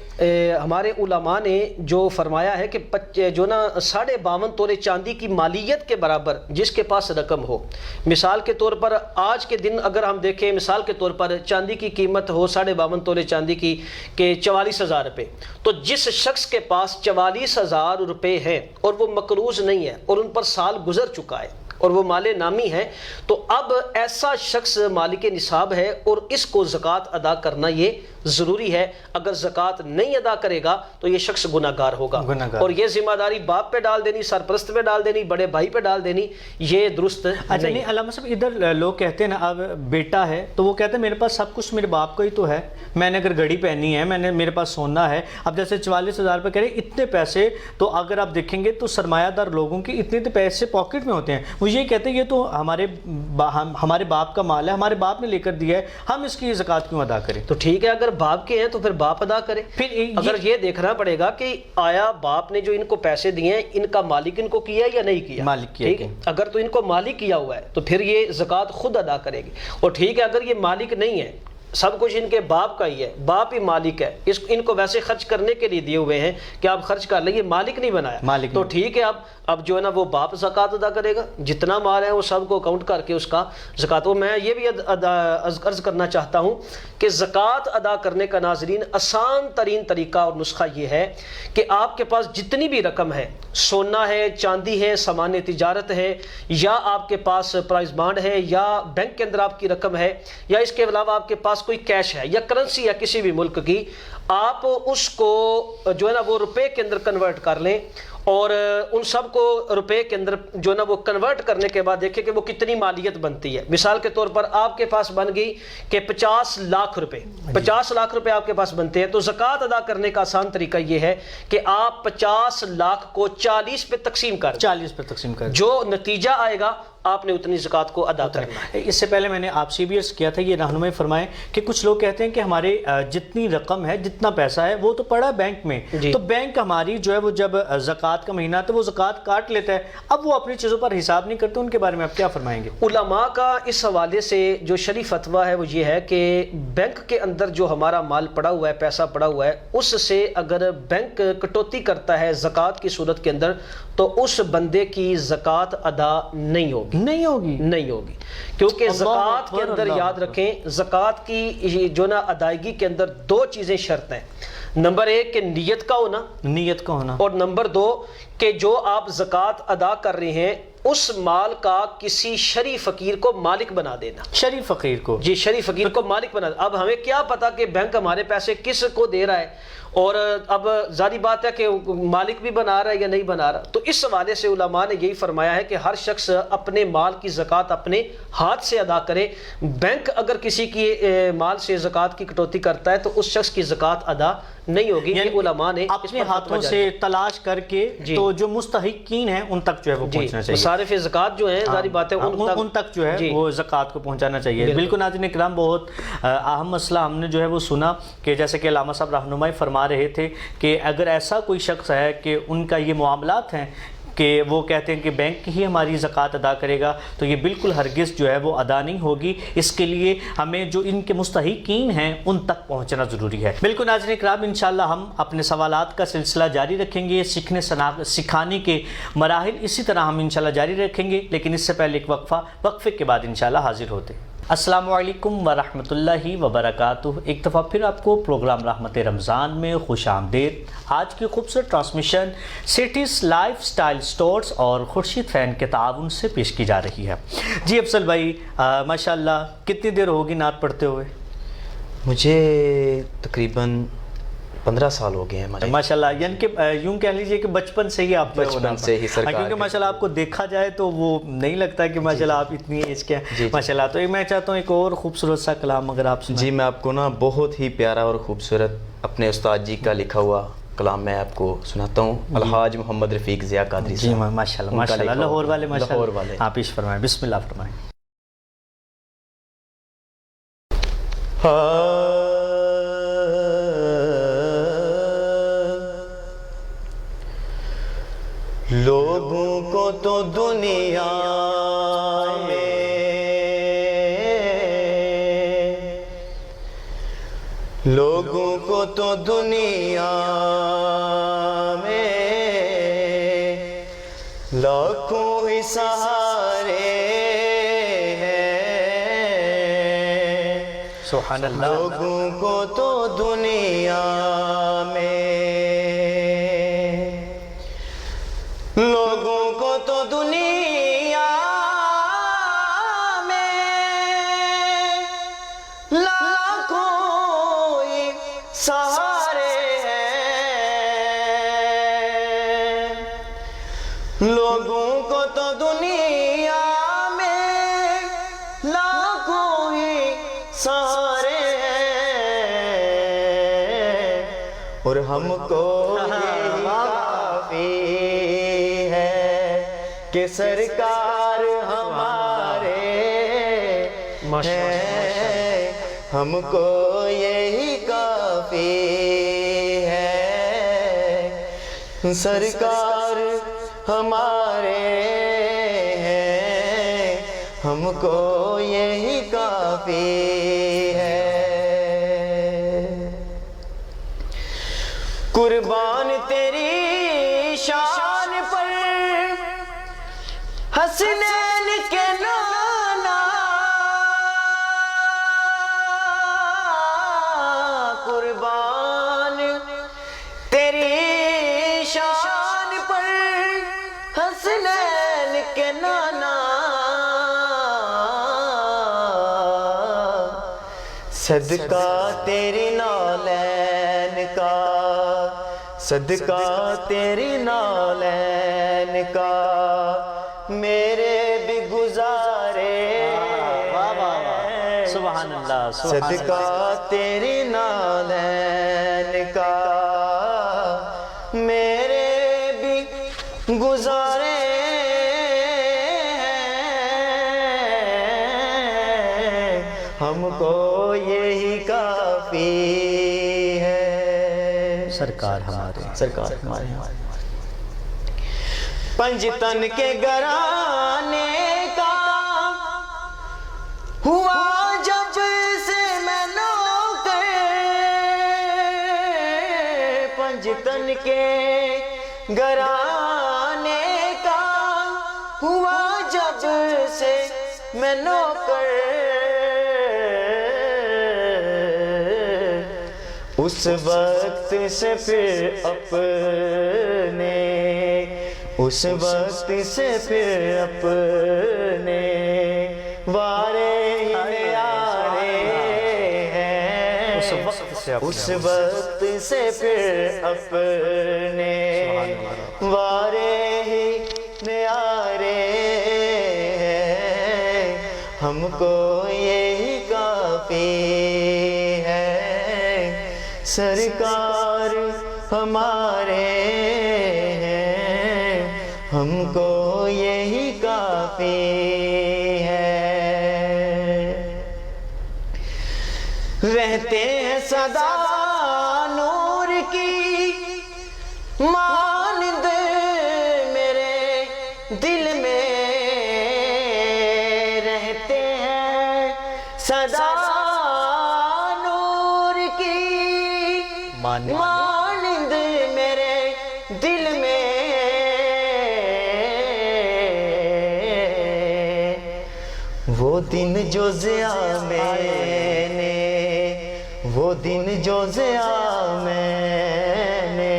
ہمارے علماء نے جو فرمایا ہے کہ جو نا 52.5 تولے چاندی کی مالیت کے برابر جس کے پاس رقم ہو، مثال کے طور پر آج کے دن اگر ہم دیکھیں، مثال کے طور پر چاندی کی قیمت ہو 52.5 تولے چاندی کی کہ 44,000 روپے، تو جس شخص کے پاس 44,000 روپے ہیں اور وہ مقروض نہیں ہے اور ان پر سال گزر چکا ہے اور وہ مال نامی ہے، تو اب ایسا شخص مالک نصاب ہے اور اس کو زکوٰۃ ادا کرنا یہ ضروری ہے۔ اگر زکوٰۃ نہیں ادا کرے گا تو یہ شخص گناہگار ہوگا، اور یہ ذمہ داری باپ پہ ڈال دینی، سرپرست پہ ڈال دینی، بڑے بھائی پہ ڈال دینی، یہ درست اچھا نہیں۔ علامہ صاحب ادھر لوگ کہتے ہیں نا، اب بیٹا ہے تو وہ کہتے ہیں میرے پاس سب کچھ میرے باپ کا ہی تو ہے، میں نے اگر گھڑی پہنی ہے، میرے پاس سونا ہے، اب جیسے 44,000 روپے کہہ رہے اتنے پیسے، تو اگر آپ دیکھیں گے تو سرمایہ دار لوگوں کے اتنے پیسے پاکٹ میں ہوتے ہیں، وہ یہ کہتے ہیں یہ تو ہمارے باپ کا مال ہے، ہمارے باپ نے لے کر دیا ہے، ہم اس کی زکوٰۃ کیوں ادا کریں؟ تو ٹھیک ہے، اگر باپ کے ہیں تو پھر باپ ادا کرے۔ پھر اگر یہ دیکھنا پڑے گا کہ آیا باپ نے جو ان کو پیسے دیے ہیں ان کا مالک ان کو کیا یا نہیں کیا، مالک کیا، ٹھیک ہے، اگر تو ان کو مالک کیا ہوا ہے تو پھر یہ زکوٰۃ خود ادا کرے گی، اور ٹھیک ہے اگر یہ مالک نہیں ہے، سب کچھ ان کے باپ کا ہی ہے، باپ ہی مالک ہے، ان کو ویسے خرچ کرنے کے لیے دیے ہوئے ہیں کہ آپ خرچ کر لیں، یہ مالک نہیں بنایا، تو ٹھیک ہے اب جو ہے نا وہ باپ زکوٰۃ ادا کرے گا، جتنا مال ہے وہ سب کو اکاؤنٹ کر کے اس کا زکوٰۃ۔ میں یہ بھی عرض کرنا چاہتا ہوں کہ زکوٰۃ ادا کرنے کا ناظرین آسان ترین طریقہ اور نسخہ یہ ہے کہ آپ کے پاس جتنی بھی رقم ہے، سونا ہے، چاندی ہے، سامان تجارت ہے، یا آپ کے پاس پرائز بانڈ ہے، یا بینک کے اندر آپ کی رقم ہے، یا اس کے علاوہ آپ کے پاس کوئی کیش ہے یا کرنسی ہے کسی بھی ملک کی، آپ اس کو جو ہے نا وہ روپے کے اندر کنورٹ کر لیں، اور ان سب کو روپے کے اندر جو ہے نا وہ کنورٹ کرنے کے بعد دیکھیں کہ وہ کتنی مالیت بنتی ہے۔ مثال کے طور پر آپ کے پاس بن گئی کہ 50 لاکھ روپے، 50 لاکھ روپے آپ کے پاس بنتے ہیں، تو زکوٰۃ ادا کرنے کا آسان طریقہ یہ ہے کہ آپ 50 لاکھ کو 40 پہ تقسیم کر جو نتیجہ آئے گا آپ نے اتنی زکوٰۃ کو ادا کرنا ہے۔ اس سے پہلے میں نے آپ سے بھی عرض کیا تھا، یہ رہنمائی فرمائیں کہ کچھ لوگ کہتے ہیں کہ ہمارے جتنی رقم ہے، جتنا پیسہ ہے وہ تو پڑا بینک میں، تو بینک ہماری جو ہے وہ جب زکوٰۃ کا مہینہ تو وہ زکوٰۃ کاٹ لیتا ہے، اب وہ اپنی چیزوں پر حساب نہیں کرتے، ان کے بارے میں آپ کیا فرمائیں گے؟ علماء کا اس حوالے سے جو شرعی فتویٰ ہے وہ یہ ہے کہ بینک کے اندر جو ہمارا مال پڑا ہوا ہے، پیسہ پڑا ہوا ہے، اس سے اگر بینک کٹوتی کرتا ہے زکوٰۃ کی صورت کے اندر تو اس بندے کی زکوٰۃ ادا نہیں ہوگی، کیونکہ زکوٰۃ کے اندر یاد رکھیں زکوٰۃ کی جو نا ادائیگی کے اندر 2 چیزیں شرط ہیں، نمبر 1 کہ نیت کا ہونا، اور نمبر 2 کہ جو آپ زکوٰۃ ادا کر رہے ہیں اس مال کا کسی شرعی فقیر کو مالک بنا دینا، شرعی فقیر کو مالک بنا دینا۔ اب ہمیں کیا پتا کہ بینک ہمارے پیسے کس کو دے رہا ہے، اور اب ظاہری بات ہے کہ مالک بھی بنا رہا ہے یا نہیں بنا رہا، تو اس حوالے سے علماء نے یہی فرمایا ہے کہ ہر شخص اپنے مال کی زکوٰۃ اپنے ہاتھ سے ادا کرے۔ بینک اگر کسی کی مال سے زکوٰۃ کی کٹوتی کرتا ہے تو اس شخص کی زکوٰۃ ادا نہیں ہوگی، یعنی علماء نے اپنے ہاتھوں سے تلاش کر کے تو جو مستحقین ہیں ان تک جو ہے وہ پہنچنا چاہیے، صارف زکوٰۃ جو ہیں ظاہری بات ہے ان تک جو ہے وہ زکوٰۃ کو پہنچانا چاہیے۔ بالکل ناظرین کرام، بہت اہم مسئلہ ہم نے جو ہے وہ سنا کہ جیسے کہ علامہ صاحب رہنمائی فرما رہے تھے کہ اگر ایسا کوئی شخص ہے کہ ان کا یہ معاملات ہیں کہ وہ کہتے ہیں کہ بینک ہی ہماری زکوٰۃ ادا کرے گا، تو یہ بالکل ہرگز جو ہے وہ ادا نہیں ہوگی۔ اس کے لیے ہمیں جو ان کے مستحقین ہیں ان تک پہنچنا ضروری ہے۔ بالکل ناظرین کرام، انشاءاللہ ہم اپنے سوالات کا سلسلہ جاری رکھیں گے، سکھانے کے مراحل اسی طرح ہم انشاءاللہ جاری رکھیں گے، لیکن اس سے پہلے ایک وقفے کے بعد انشاءاللہ حاضر ہوتے ہیں۔ السلام علیکم ورحمۃ اللہ وبرکاتہ۔ ایک دفعہ پھر آپ کو پروگرام رحمت رمضان میں خوش آمدید۔ آج کی خوبصورت transmission cities life style stores اور خورشید فین کے تعاون سے پیش کی جا رہی ہے۔ جی افضل بھائی، ماشاءاللہ کتنی دیر ہوگی نعت پڑھتے ہوئے؟ مجھے تقریباً 15 سال ہو گئے ہیں ماشاءاللہ، یعنی کہ یوں کہہ لیجئے کہ بچپن سے ہی آپ بچپن سے ہی سرکار، کیونکہ ماشاءاللہ آپ کو دیکھا جائے تو وہ نہیں لگتا کہ ماشاءاللہ آپ اتنی ایج کے ہیں ماشاءاللہ۔ تو میں چاہتا ہوں ایک اور خوبصورت سا کلام اگر آپ سنائیں۔ جی میں آپ کو نا بہت ہی پیارا اور خوبصورت اپنے استاد جی کا لکھا ہوا کلام میں آپ کو سناتا ہوں، الحاج محمد رفیق ضیاء قادری جی صاحب، ماشاءاللہ ماشاءاللہ، لاہور والے لاہور والے، آپ پیش فرمائیں، بسم اللہ فرمائیں۔ لوگوں کو تو دنیا میں لوگوں کو تو دنیا میں لاکھوں ہی سہارے ہیں، سبحان اللہ۔ لوگوں کو تو دنیا میں لوگوں کو تو دنیا میں لاکھوں سہارے ہیں، لوگوں کو تو دنیا میں لاکھوں ہی سہارے ہیں، اور ہم کو یہی کافی کہ سرکار ہمارے ہیں، ہم کو یہی کافی ہے، سرکار ہمارے ہیں، ہم کو یہی کافی ہے۔ قربان تیری شان پر حسنین کے نانا، قربان تیری شان پر حسنین کے نانا، صدقہ تیری نالین کا، صدقہ تیری نالین کا میرے بھی گزارے، سبحان اللہ، صدقہ تیری نالین کا میرے بھی گزارے ہیں، ہم کو یہی کافی ہے، سرکار ہمارے، سرکار ہمارے۔ پنجتن کے گھرانے کا ہوا جب سے میں نوکر، پنجتن کے گھرانے کا ہوا جب سے میں نوکر، اس وقت سے پھر اپنے، اس وقت سے پھر اپنے وارے ہی آرے ہیں، اس وقت سے پھر اپنے وارے ہی نیارے ہیں، ہم کو یہی کافی ہے، سرکار ہمارے ہیں، ہم کو یہی کافی ہے، رہتے ہیں سدا نور کی مانند میرے دل میں رہتے ہیں سدا نور کی مانند میرے دل میں وہ دن جو ضیاء میں نے وہ دن جو ضیاء میں نے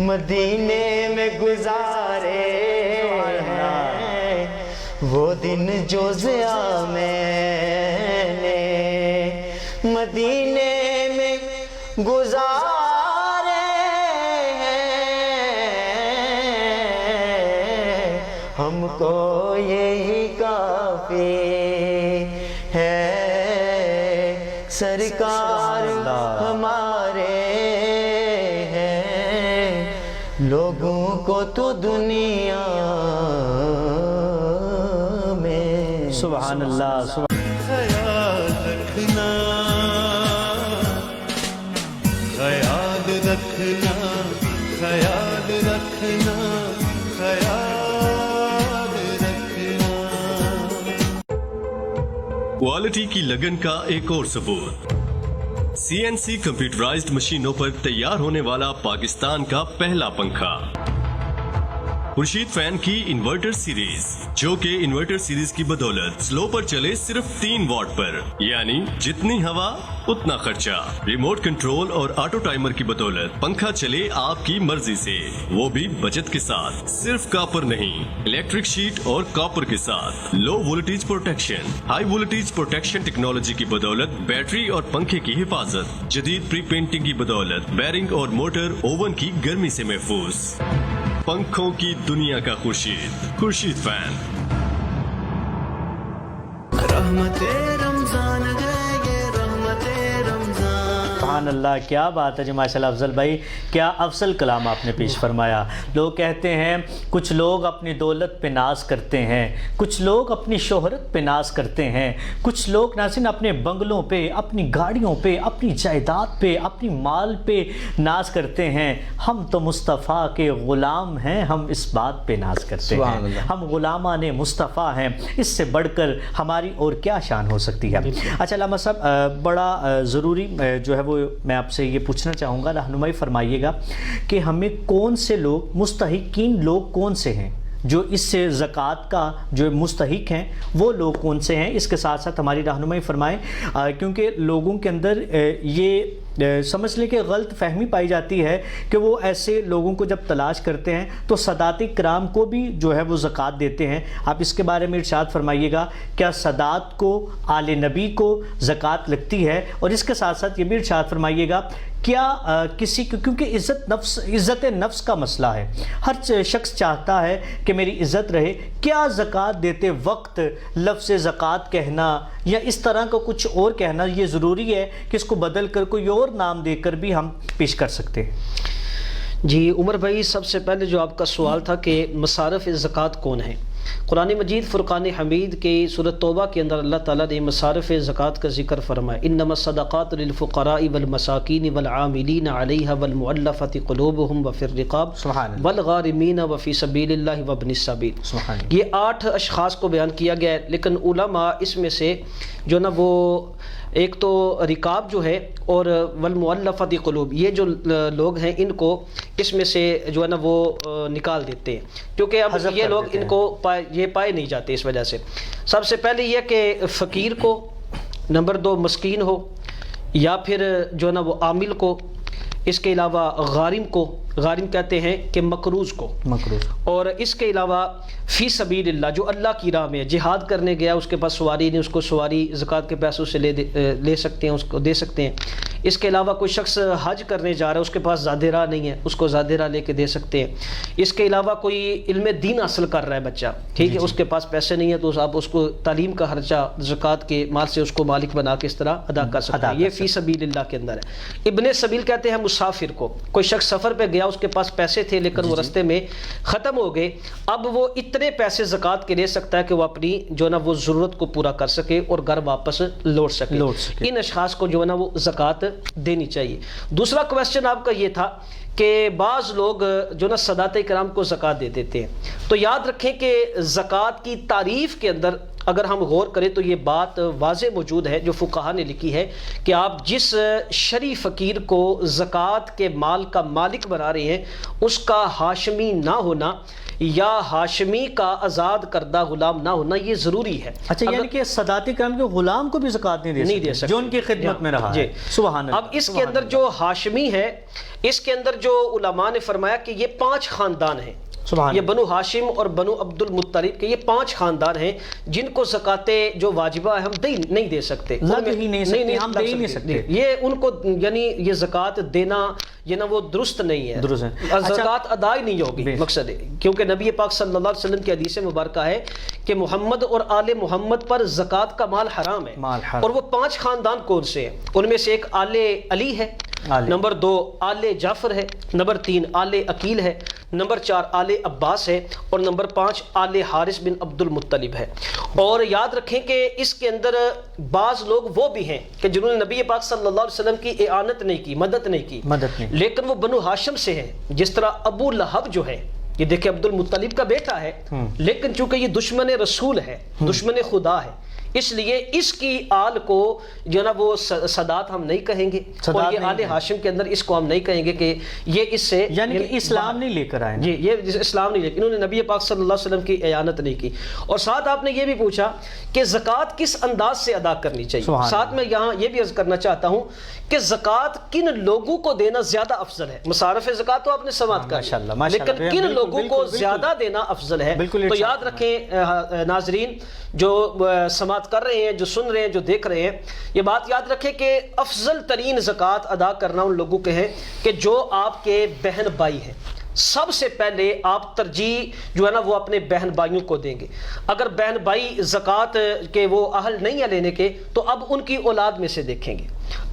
مدینے میں گزارے ہیں وہ دن جو ضیاء میں نے مدینے میں گزارے ہیں ہم کو یہی کافی ہے سرکار ہمارے ہیں لوگوں کو تو دنیا میں سبحان اللہ خیال رکھنا خیال رکھنا خیال رکھنا خیال رکھنا کوالٹی کی لگن کا ایک اور ثبوت CNC کمپیوٹرائزڈ مشینوں پر تیار ہونے والا پاکستان کا پہلا پنکھا خورشید فین کی انورٹر سیریز، جو کہ انورٹر سیریز کی بدولت سلو پر چلے صرف 3 واٹ پر، یعنی جتنی ہوا اتنا خرچہ، ریموٹ کنٹرول اور آٹو ٹائمر کی بدولت پنکھا چلے آپ کی مرضی سے، وہ بھی بچت کے ساتھ۔ صرف کاپر نہیں، الیکٹرک شیٹ اور کاپر کے ساتھ low voltage protection, high voltage protection technology کی بدولت بیٹری اور پنکھے کی حفاظت، جدید پری پینٹنگ کی بدولت بیرنگ اور موٹر اوون کی گرمی سے محفوظ۔ پنکھوں کی دنیا کا خورشید فین۔ رحمت رمضان ہے یہ رحمت رمضان۔ سبحان اللہ، کیا بات ہے جی، ماشاء اللہ افضل بھائی، کیا افضل کلام آپ نے پیش فرمایا۔ لوگ کہتے ہیں کچھ لوگ اپنی دولت پہ ناز کرتے ہیں، کچھ لوگ اپنی شہرت پہ ناز کرتے ہیں، کچھ لوگ ناظرین اپنے بنگلوں پہ، اپنی گاڑیوں پہ، اپنی جائیداد پہ، اپنی مال پہ ناز کرتے ہیں۔ ہم تو مصطفیٰ کے غلام ہیں، ہم اس بات پہ ناز کرتے ہیں، ہم غلامان مصطفیٰ ہیں، اس سے بڑھ کر ہماری اور کیا شان ہو سکتی ہے۔ اچھا علامہ صاحب، بڑا ضروری جو ہے وہ میں آپ سے یہ پوچھنا چاہوں گا، رہنمائی فرمائیے گا کہ ہمیں کون سے لوگ، مستحقین لوگ کون سے ہیں جو اس سے زکوٰۃ کا جو مستحق ہیں، وہ لوگ کون سے ہیں، اس کے ساتھ ساتھ ہماری رہنمائی فرمائیں، کیونکہ لوگوں کے اندر یہ سمجھ لیں کہ غلط فہمی پائی جاتی ہے کہ وہ ایسے لوگوں کو جب تلاش کرتے ہیں تو سادات کرام کو بھی جو ہے وہ زکوٰۃ دیتے ہیں۔ آپ اس کے بارے میں ارشاد فرمائیے گا، کیا سادات کو، آل نبی کو زکوٰۃ لگتی ہے؟ اور اس کے ساتھ ساتھ یہ بھی ارشاد فرمائیے گا کیا کسی کو، کیونکہ عزت نفس کا مسئلہ ہے، ہر شخص چاہتا ہے کہ میری عزت رہے، کیا زکوٰۃ دیتے وقت لفظ زکوٰۃ کہنا یا اس طرح کا کچھ اور کہنا یہ ضروری ہے کہ اس کو بدل کر کوئی اور نام دے کر بھی ہم پیش کر سکتے ہیں؟ جی عمر بھائی، سب سے پہلے جو آپ کا سوال تھا کہ مصارف زکوٰۃ کون ہیں، قرآن مجید فرقان حمید کے سورۃ توبہ کے اندر اللہ تعالیٰ نے مصارف زکوٰۃ کا ذکر فرمایا، انما الصدقات للفقراء والمساکین والعاملین علیہا والمؤلفۃ قلوبہم وفی الرقاب والغارمین وفی سبیل اللہ وابن السبیل۔ یہ 8 اشخاص کو بیان کیا گیا ہے، لیکن علماء اس میں سے جو نا وہ ایک تو رکاب جو ہے اور والمؤلفۃ قلوب، یہ جو لوگ ہیں ان کو اس میں سے جو ہے نا وہ نکال دیتے ہیں، کیونکہ اب یہ لوگ ان کو یہ پائے نہیں جاتے۔ اس وجہ سے سب سے پہلے یہ کہ فقیر کو، نمبر 2 مسکین ہو، یا پھر جو ہے نا وہ عامل کو، اس کے علاوہ غارم کو، غارم کہتے ہیں کہ مقروض کو، اور اس کے علاوہ فی سبیل اللہ، جو اللہ کی راہ میں جہاد کرنے گیا، اس کے پاس سواری نہیں، اس کو سواری زکوٰۃ کے پیسوں سے لے سکتے ہیں، اس کو دے سکتے ہیں۔ اس کے علاوہ کوئی شخص حج کرنے جا رہا ہے، اس کے پاس زاد راہ نہیں ہے، اس کو زاد راہ لے کے دے سکتے ہیں۔ اس کے علاوہ کوئی علم دین حاصل کر رہا ہے بچہ، ٹھیک ہے، اس کے پاس پیسے نہیں ہے تو آپ اس کو تعلیم کا خرچہ زکوٰۃ کے مال سے اس کو مالک بنا کے اس طرح ادا کر سکتے ہیں، یہ فی سبیل اللہ کے اندر ہے۔ ابن سبیل کہتے ہیں مسافر کو، کوئی شخص سفر پہ گیا گیا, اس کے پاس پیسے تھے لیکن وہ رستے میں ختم ہو گئے, اب وہ اتنے پیسے زکوٰۃ کے لے سکتا ہے کہ وہ اپنی جو ہے نا وہ ضرورت کو پورا کر سکے اور گھر واپس لوٹ سکے. ان اشخاص کو جو ہے نا وہ زکوٰۃ دینی چاہیے. دوسرا کویسچن آپ کا یہ تھا کہ بعض لوگ جو نا سادات کرام کو زکوٰۃ دے دیتے ہیں, تو یاد رکھیں کہ زکوٰۃ کی تعریف کے اندر اگر ہم غور کریں تو یہ بات واضح موجود ہے جو فقہا نے لکھی ہے کہ آپ جس شرعی فقیر کو زکوٰۃ کے مال کا مالک بنا رہے ہیں اس کا ہاشمی نہ ہونا یا ہاشمی کا آزاد کردہ غلام نہ ہونا یہ ضروری ہے. اچھا, یعنی کہ سادات کرام کے غلام کو بھی زکوٰۃ نہیں دے سکتے جو ان کی خدمت میں رہا ہے. سبحان اللہ. اب اس کے اندر جو ہاشمی ہے, اس کے اندر جو علماء نے فرمایا کہ یہ 5 خاندان ہیں, یہ بنو ہاشم اور بنو عبد المطلب کے یہ 5 خاندان ہیں جن کو زکوٰۃ جو واجبہ ہے ہم نہیں دے سکتے, یہ ان کو یعنی یہ زکوٰۃ دینا یہ نا وہ درست نہیں ہے, زکوٰۃ ادا ہی نہیں ہوگی. مقصد ہے کیونکہ نبی پاک صلی اللہ علیہ وسلم کی حدیث مبارکہ ہے کہ محمد اور آل محمد پر زکوٰۃ کا مال حرام ہے. اور وہ 5 خاندان کون سے ہیں؟ ان میں سے ایک آل علی ہے, نمبر 2 آل جعفر ہے, نمبر 3 آل عقیل ہے, نمبر 4 آل عباس ہے, اور نمبر 5 آل حارث بن عبد المطلب ہے. اور یاد رکھیں کہ اس کے اندر بعض لوگ وہ بھی ہیں کہ جنہوں نے نبی پاک صلی اللہ علیہ وسلم کی اعانت نہیں کی, مدد نہیں کی, لیکن وہ بنو ہاشم سے ہیں. جس طرح ابو لہب جو ہے, یہ دیکھیں عبد المطلب کا بیٹا ہے لیکن چونکہ یہ دشمن رسول ہے, دشمن خدا ہے, اس لیے اس کی آل کو جو نا وہ سادات ہم نہیں کہیں گے, اور یہ آل ہاشم کے اندر اس کو ہم نہیں کہیں گے کہ یہ اس سے یعنی کہ اسلام نہیں لے کر آئے. جی, یہ اسلام نہیں لے کر, انہوں نے نبی پاک صلی اللہ علیہ وسلم کی اعانت نہیں کی. اور ساتھ آپ نے یہ بھی پوچھا کہ زکوٰۃ کس انداز سے ادا کرنی چاہیے. ساتھ میں یہاں یہ بھی عرض کرنا چاہتا ہوں کہ زکوٰۃ کن لوگوں کو دینا زیادہ افضل ہے. مصارف زکوٰۃ تو آپ نے سماعت کر, لیکن کن لوگوں کو زیادہ دینا افضل ہے. تو یاد رکھیں ناظرین جو سماعت کر رہے ہیں, جو سن رہے ہیں, جو دیکھ رہے ہیں, یہ بات یاد رکھیں کہ افضل ترین زکوٰۃ ادا کرنا ان لوگوں کے ہیں کہ جو آپ کے بہن بھائی ہیں. سب سے پہلے آپ ترجیح جو ہے نا وہ اپنے بہن بھائیوں کو دیں گے. اگر بہن بھائی زکوٰۃ کے وہ اہل نہیں ہیں لینے کے تو اب ان کی اولاد میں سے دیکھیں گے.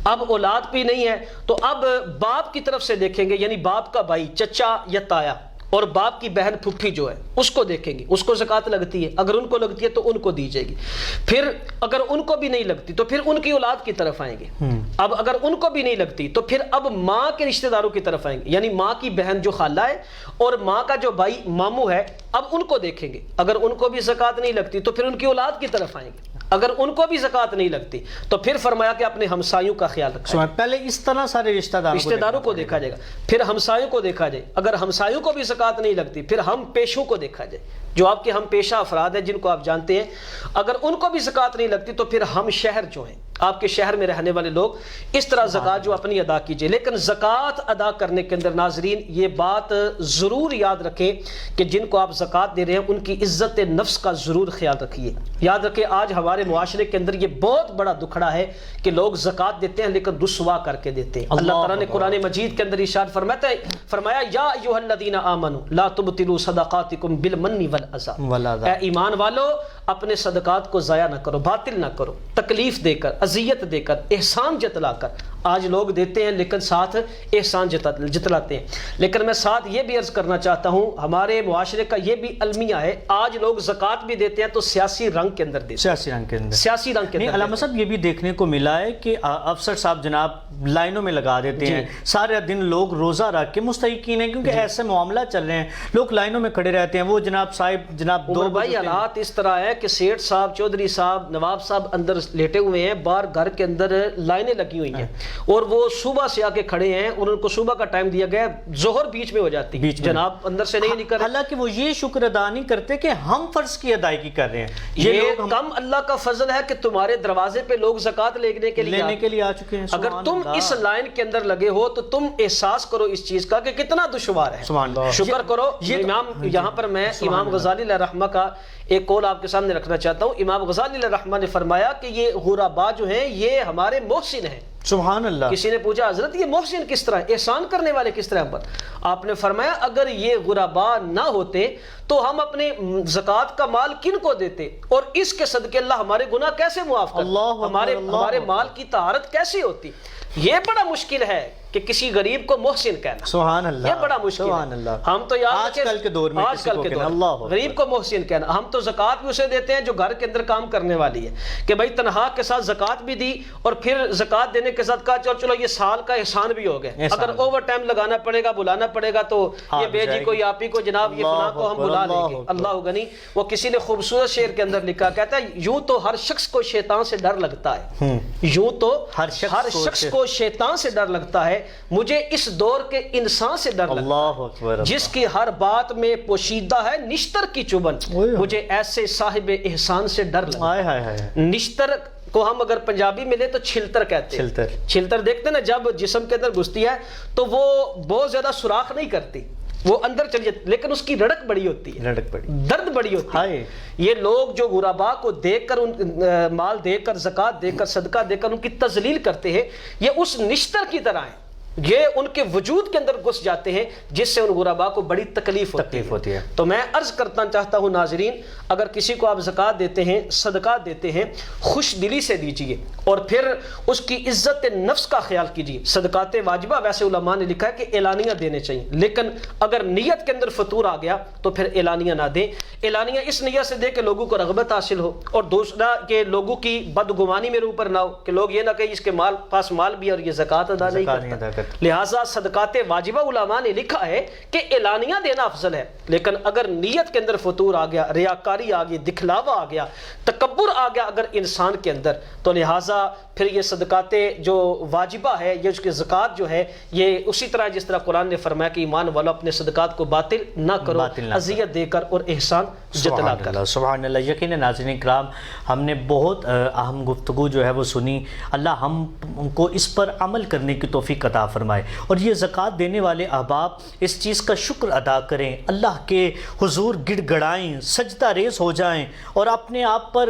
اب اولاد بھی نہیں ہے تو اب باپ کی طرف سے دیکھیں گے, یعنی باپ کا بھائی چچا یا تایا, اور باپ کی بہن پھپھی جو ہے اس کو دیکھیں گے, اس کو زکوٰۃ لگتی ہے. اگر ان کو لگتی ہے تو ان کو دی جائے گی. پھر اگر ان کو بھی نہیں لگتی تو پھر ان کی اولاد کی طرف آئیں گے. اب اگر ان کو بھی نہیں لگتی تو پھر اب ماں کے رشتہ داروں کی طرف آئیں گے, یعنی ماں کی بہن جو خالہ ہے اور ماں کا جو بھائی ماموں ہے, اب ان کو دیکھیں گے. اگر ان کو بھی زکوٰۃ نہیں لگتی تو پھر ان کی اولاد کی طرف آئیں گے. اگر ان کو بھی زکوٰۃ نہیں لگتی تو پھر فرمایا کہ اپنے ہمسایوں کا خیال رکھیں. پہلے اس طرح سارے رشتہ داروں کو دیکھا جائے گا, پھر ہمسایوں کو دیکھا جائے. اگر ہمسایوں کو بھی زکوٰۃ نہیں لگتی پھر ہم پیشوں کو دیکھا جائے, جو آپ کے ہم پیشہ افراد ہیں جن کو آپ جانتے ہیں. اگر ان کو بھی زکوٰۃ نہیں لگتی تو پھر ہم شہر جو ہیں, آپ کے شہر میں رہنے والے لوگ, اس طرح زکوٰۃ جو اپنی ادا کیجئے. لیکن زکوٰۃ ادا کرنے کے اندر ناظرین یہ بات ضرور یاد رکھیں کہ جن کو آپ زکوٰۃ دے رہے ہیں ان کی عزت نفس کا ضرور خیال رکھیے. یاد رکھیں آج ہمارے معاشرے کے اندر یہ بہت بڑا دکھڑا ہے کہ لوگ زکوٰۃ دیتے ہیں لیکن رسوا کر کے دیتے ہیں. اللہ تعالیٰ نے قرآن مجید کے اندر ارشاد فرمایا یا ایھا الذین آمنوا لا تبطلوا صدقاتکم بالمن والأذى, اے ایمان والو اپنے صدقات کو ضائع نہ کرو, باطل نہ کرو, تکلیف دے کر, اذیت دے کر, احسان جتلا کر. آج لوگ دیتے ہیں لیکن ساتھ احسان جتلاتے ہیں. لیکن میں ساتھ یہ بھی عرض کرنا چاہتا ہوں ہمارے معاشرے کا یہ بھی المیہ ہے, آج لوگ زکوٰۃ بھی دیتے ہیں تو سیاسی رنگ کے اندر دیتے ہیں. سیاسی رنگ کے اندر علامہ صاحب یہ بھی دیکھنے کو ملا ہے کہ افسر صاحب جناب لائنوں میں لگا دیتے ہیں, سارے دن لوگ روزہ رکھ کے مستحقین ہیں کیونکہ ایسے معاملہ چل رہے ہیں, لوگ لائنوں میں کھڑے رہتے ہیں. وہ جناب صاحب جناب دو بھائی حالات اس طرح ہے کہ سیٹھ صاحب, چودھری صاحب, نواب صاحب اندر لیٹے ہوئے ہیں, باہر گھر کے اندر لائنیں لگی ہوئی ہیں اور وہ صبح سے آ کے کھڑے ہیں اور ان کو صبح کا ٹائم دیا گیا, ظہر بیچ میں ہو جاتی, جناب اندر سے نہیں نکل. حالانکہ وہ یہ شکر ادا نہیں کرتے کہ ہم فرض کی ادائیگی کر رہے ہیں. یہ کم اللہ کا فضل ہے کہ تمہارے دروازے پہ لوگ زکوٰۃ لینے کے لیے آ چکے ہیں. اگر تم اس لائن کے اندر لگے ہو تو تم احساس کرو اس چیز کا کہ کتنا دشوار ہے. شکر کرو. امام یہاں پر میں امام غزالی علیہ رحمہ کا ایک قول آپ کے سامنے رکھنا چاہتا ہوں. امام غزالی علیہ رحمہ نے فرمایا کہ یہ غربا جو ہیں یہ ہمارے محسن ہیں. سبحان اللہ. کسی نے پوچھا حضرت یہ محسن کس طرح, احسان کرنے والے کس طرح پر؟ آپ نے فرمایا اگر یہ غربا نہ ہوتے تو ہم اپنے زکوٰۃ کا مال کن کو دیتے اور اس کے صدقے اللہ ہمارے گناہ کیسے معاف کرتا, ہمارے مال کی طہارت کیسے ہوتی. یہ بڑا مشکل ہے کہ کسی غریب کو محسن کہنا، سبحان اللہ، یہ بڑا مشکل سبحان ہے۔ اللہ۔ ہم تو یاد آج کل کے دور میں آج کل کے دور میں غریب کو محسن کہنا، ہم تو زکوٰۃ بھی اسے دیتے ہیں جو گھر کے اندر کام کرنے والی ہے، کہ بھائی تنہا کے ساتھ زکوٰۃ بھی دی اور پھر زکوٰۃ دینے کے ساتھ کہا چلو یہ سال کا احسان بھی ہو گیا، اگر اوور ٹائم لگانا پڑے گا بلانا پڑے گا تو یہ بے جی کو آپ ہی کو جناب یہ فلاں کو ہم بلا لیں گے۔ اللہ غنی، وہ کسی نے خوبصورت شعر کے اندر لکھا، کہتا ہے یوں تو ہر شخص کو شیطان سے ڈر لگتا ہے، یوں تو ہر شخص کو شیطان سے ڈر لگتا ہے، مجھے اس دور کے انسان سے ڈر لگتا ہے جس کی ہر بات میں پوشیدہ ہے نشتر کی چبھن، مجھے ایسے صاحب احسان سے ڈر لگتا ہے۔ نشتر کو ہم اگر پنجابی میں لیں تو چھلتر کہتے ہیں، چھلتر دیکھتے ہیں نا جب جسم کے اندر گھستی ہے تو وہ بہت زیادہ سوراخ نہیں کرتی، وہ اندر چلی جاتی، لیکن اس کی رڑک بڑی ہوتی ہے، درد بڑی ہوتی ہے۔ یہ لوگ جو غرباء کو دیکھ کر مال دے کر زکوٰۃ دے کر صدقہ دے کر ان کی تذلیل کرتے ہیں، یہ اس نشتر کی طرح ہیں، یہ ان کے وجود کے اندر گھس جاتے ہیں جس سے ان غرباء کو بڑی تکلیف ہوتی ہے۔ تو میں عرض کرنا چاہتا ہوں ناظرین، اگر کسی کو آپ زکوٰۃ دیتے ہیں صدقات دیتے ہیں خوش دلی سے دیجئے اور پھر اس کی عزت نفس کا خیال کیجئے۔ صدقات واجبہ ویسے علماء نے لکھا ہے کہ اعلانیہ دینے چاہیے، لیکن اگر نیت کے اندر فطور آ گیا تو پھر اعلانیہ نہ دیں، اعلانیہ اس نیت سے دے کہ لوگوں کو رغبت حاصل ہو، اور دوسرا کہ لوگوں کی بدگمانی میرے اوپر نہ ہو کہ لوگ یہ نہ کہیں اس کے پاس مال بھی اور یہ زکوٰۃ ادا نہیں کرتا۔ لہٰذا صدقات واجبہ علماء نے لکھا ہے کہ اعلانیہ دینا افضل ہے، لیکن اگر نیت کے اندر فطور آ گیا، ریاکاری آ گئی، دکھلاوا آ گیا، تکبر آ گیا اگر انسان کے اندر، تو لہٰذا پھر یہ صدقات جو واجبہ ہے، یہ اس کی زکوٰۃ جو ہے، یہ اسی طرح جس طرح قرآن نے فرمایا کہ ایمان والو اپنے صدقات کو باطل نہ کرو، اذیت دے کر اور احسان جتلا کر۔ سبحان اللہ۔ یقیناً ناظرین کرام، ہم نے بہت اہم گفتگو جو ہے وہ سنی، اللہ ہم کو اس پر عمل کرنے کی توفیق عطا فرمائے، اور یہ زکوٰۃ دینے والے احباب اس چیز کا شکر ادا کریں، اللہ کے حضور گڑ گڑائیں، سجدہ ریز ہو جائیں اور اپنے آپ پر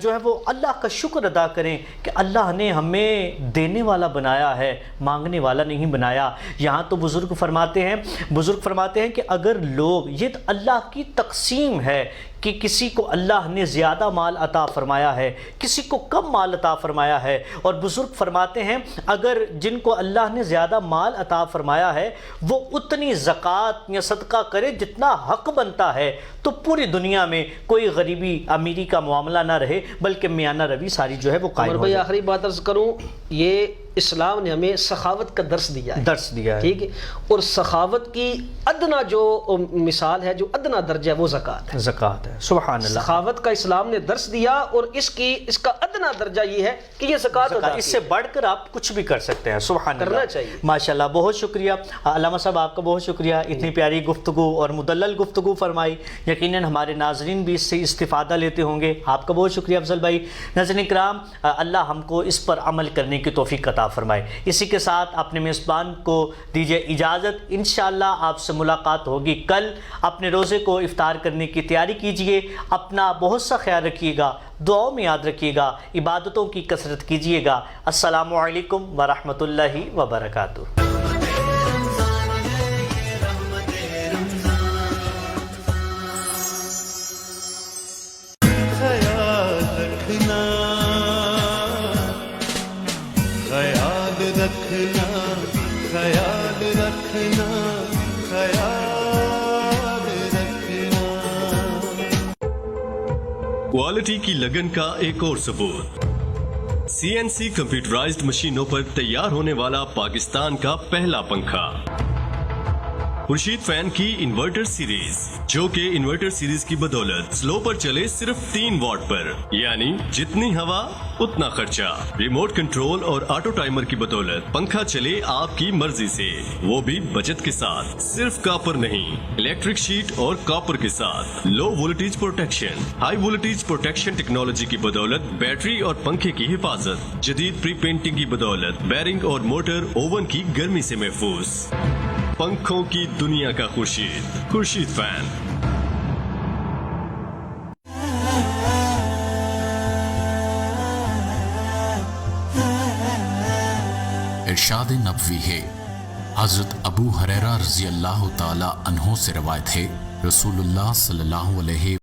جو ہے وہ اللہ کا شکر ادا کریں کہ اللہ نے ہمیں دینے والا بنایا ہے، مانگنے والا نہیں بنایا۔ یہاں تو بزرگ فرماتے ہیں کہ اگر لوگ، یہ اللہ کی تقسیم ہے کہ کسی کو اللہ نے زیادہ مال عطا فرمایا ہے، کسی کو کم مال عطا فرمایا ہے، اور بزرگ فرماتے ہیں اگر جن کو اللہ نے زیادہ مال عطا فرمایا ہے وہ اتنی زکوٰۃ یا صدقہ کرے جتنا حق بنتا ہے، تو پوری دنیا میں کوئی غریبی امیری کا معاملہ نہ رہے، بلکہ میانہ روی ساری جو ہے وہ قائم ہو جائے۔ آخری بات عرض کروں، یہ اسلام نے ہمیں سخاوت کا درس دیا ہے، ٹھیک ہے، اور سخاوت کی ادنا جو مثال ہے، جو ادنا درجہ ہے وہ زکوٰۃ ہے۔ سبحان اللہ۔ سخاوت کا اسلام نے درس دیا، اور اس کا ادنا درجہ یہ ہے کہ یہ زکوٰۃ ادا کی، اس سے بڑھ کر آپ کچھ بھی کر سکتے ہیں۔ سبحان اللہ، کرنا چاہیے۔ ماشاءاللہ، بہت شکریہ علامہ صاحب، آپ کا بہت شکریہ، اتنی پیاری گفتگو اور مدلل گفتگو فرمائی، یقیناً ہمارے ناظرین بھی اس سے استفادہ لیتے ہوں گے۔ آپ کا بہت شکریہ افضل بھائی۔ ناظرین کرام، اللہ ہم کو اس پر عمل کرنے کی توفیق عطا فرمائے۔ اسی کے ساتھ اپنے میزبان کو دیجیے اجازت، انشاءاللہ آپ سے ملاقات ہوگی کل۔ اپنے روزے کو افطار کرنے کی تیاری کیجیے، اپنا بہت سا خیال رکھیے گا، دعاؤں میں یاد رکھیے گا، عبادتوں کی کثرت کیجیے گا۔ السلام علیکم ورحمۃ اللہ وبرکاتہ۔ کوالٹی کی لگن کا ایک اور ثبوت، CNC کمپیوٹرائزڈ مشینوں پر تیار ہونے والا پاکستان کا پہلا پنکھا، خورشید فین کی انورٹر سیریز، جو کہ انورٹر سیریز کی بدولت سلو پر چلے صرف 3 واٹ پر، یعنی جتنی ہوا اتنا خرچہ، ریموٹ کنٹرول اور آٹو ٹائمر کی بدولت پنکھا چلے آپ کی مرضی سے، وہ بھی بچت کے ساتھ، صرف کاپر نہیں، الیکٹرک شیٹ اور کاپر کے ساتھ، low voltage protection, high voltage protection technology کی بدولت بیٹری اور پنکھے کی حفاظت، جدید پری پینٹنگ کی بدولت بیرنگ اور موٹر اوون کی گرمی سے محفوظ، پنکھوں کی دنیا کا خورشید فین۔ ارشاد نبوی ہے، حضرت ابو ہریرہ رضی اللہ تعالی عنہ سے روایت ہے، رسول اللہ صلی اللہ علیہ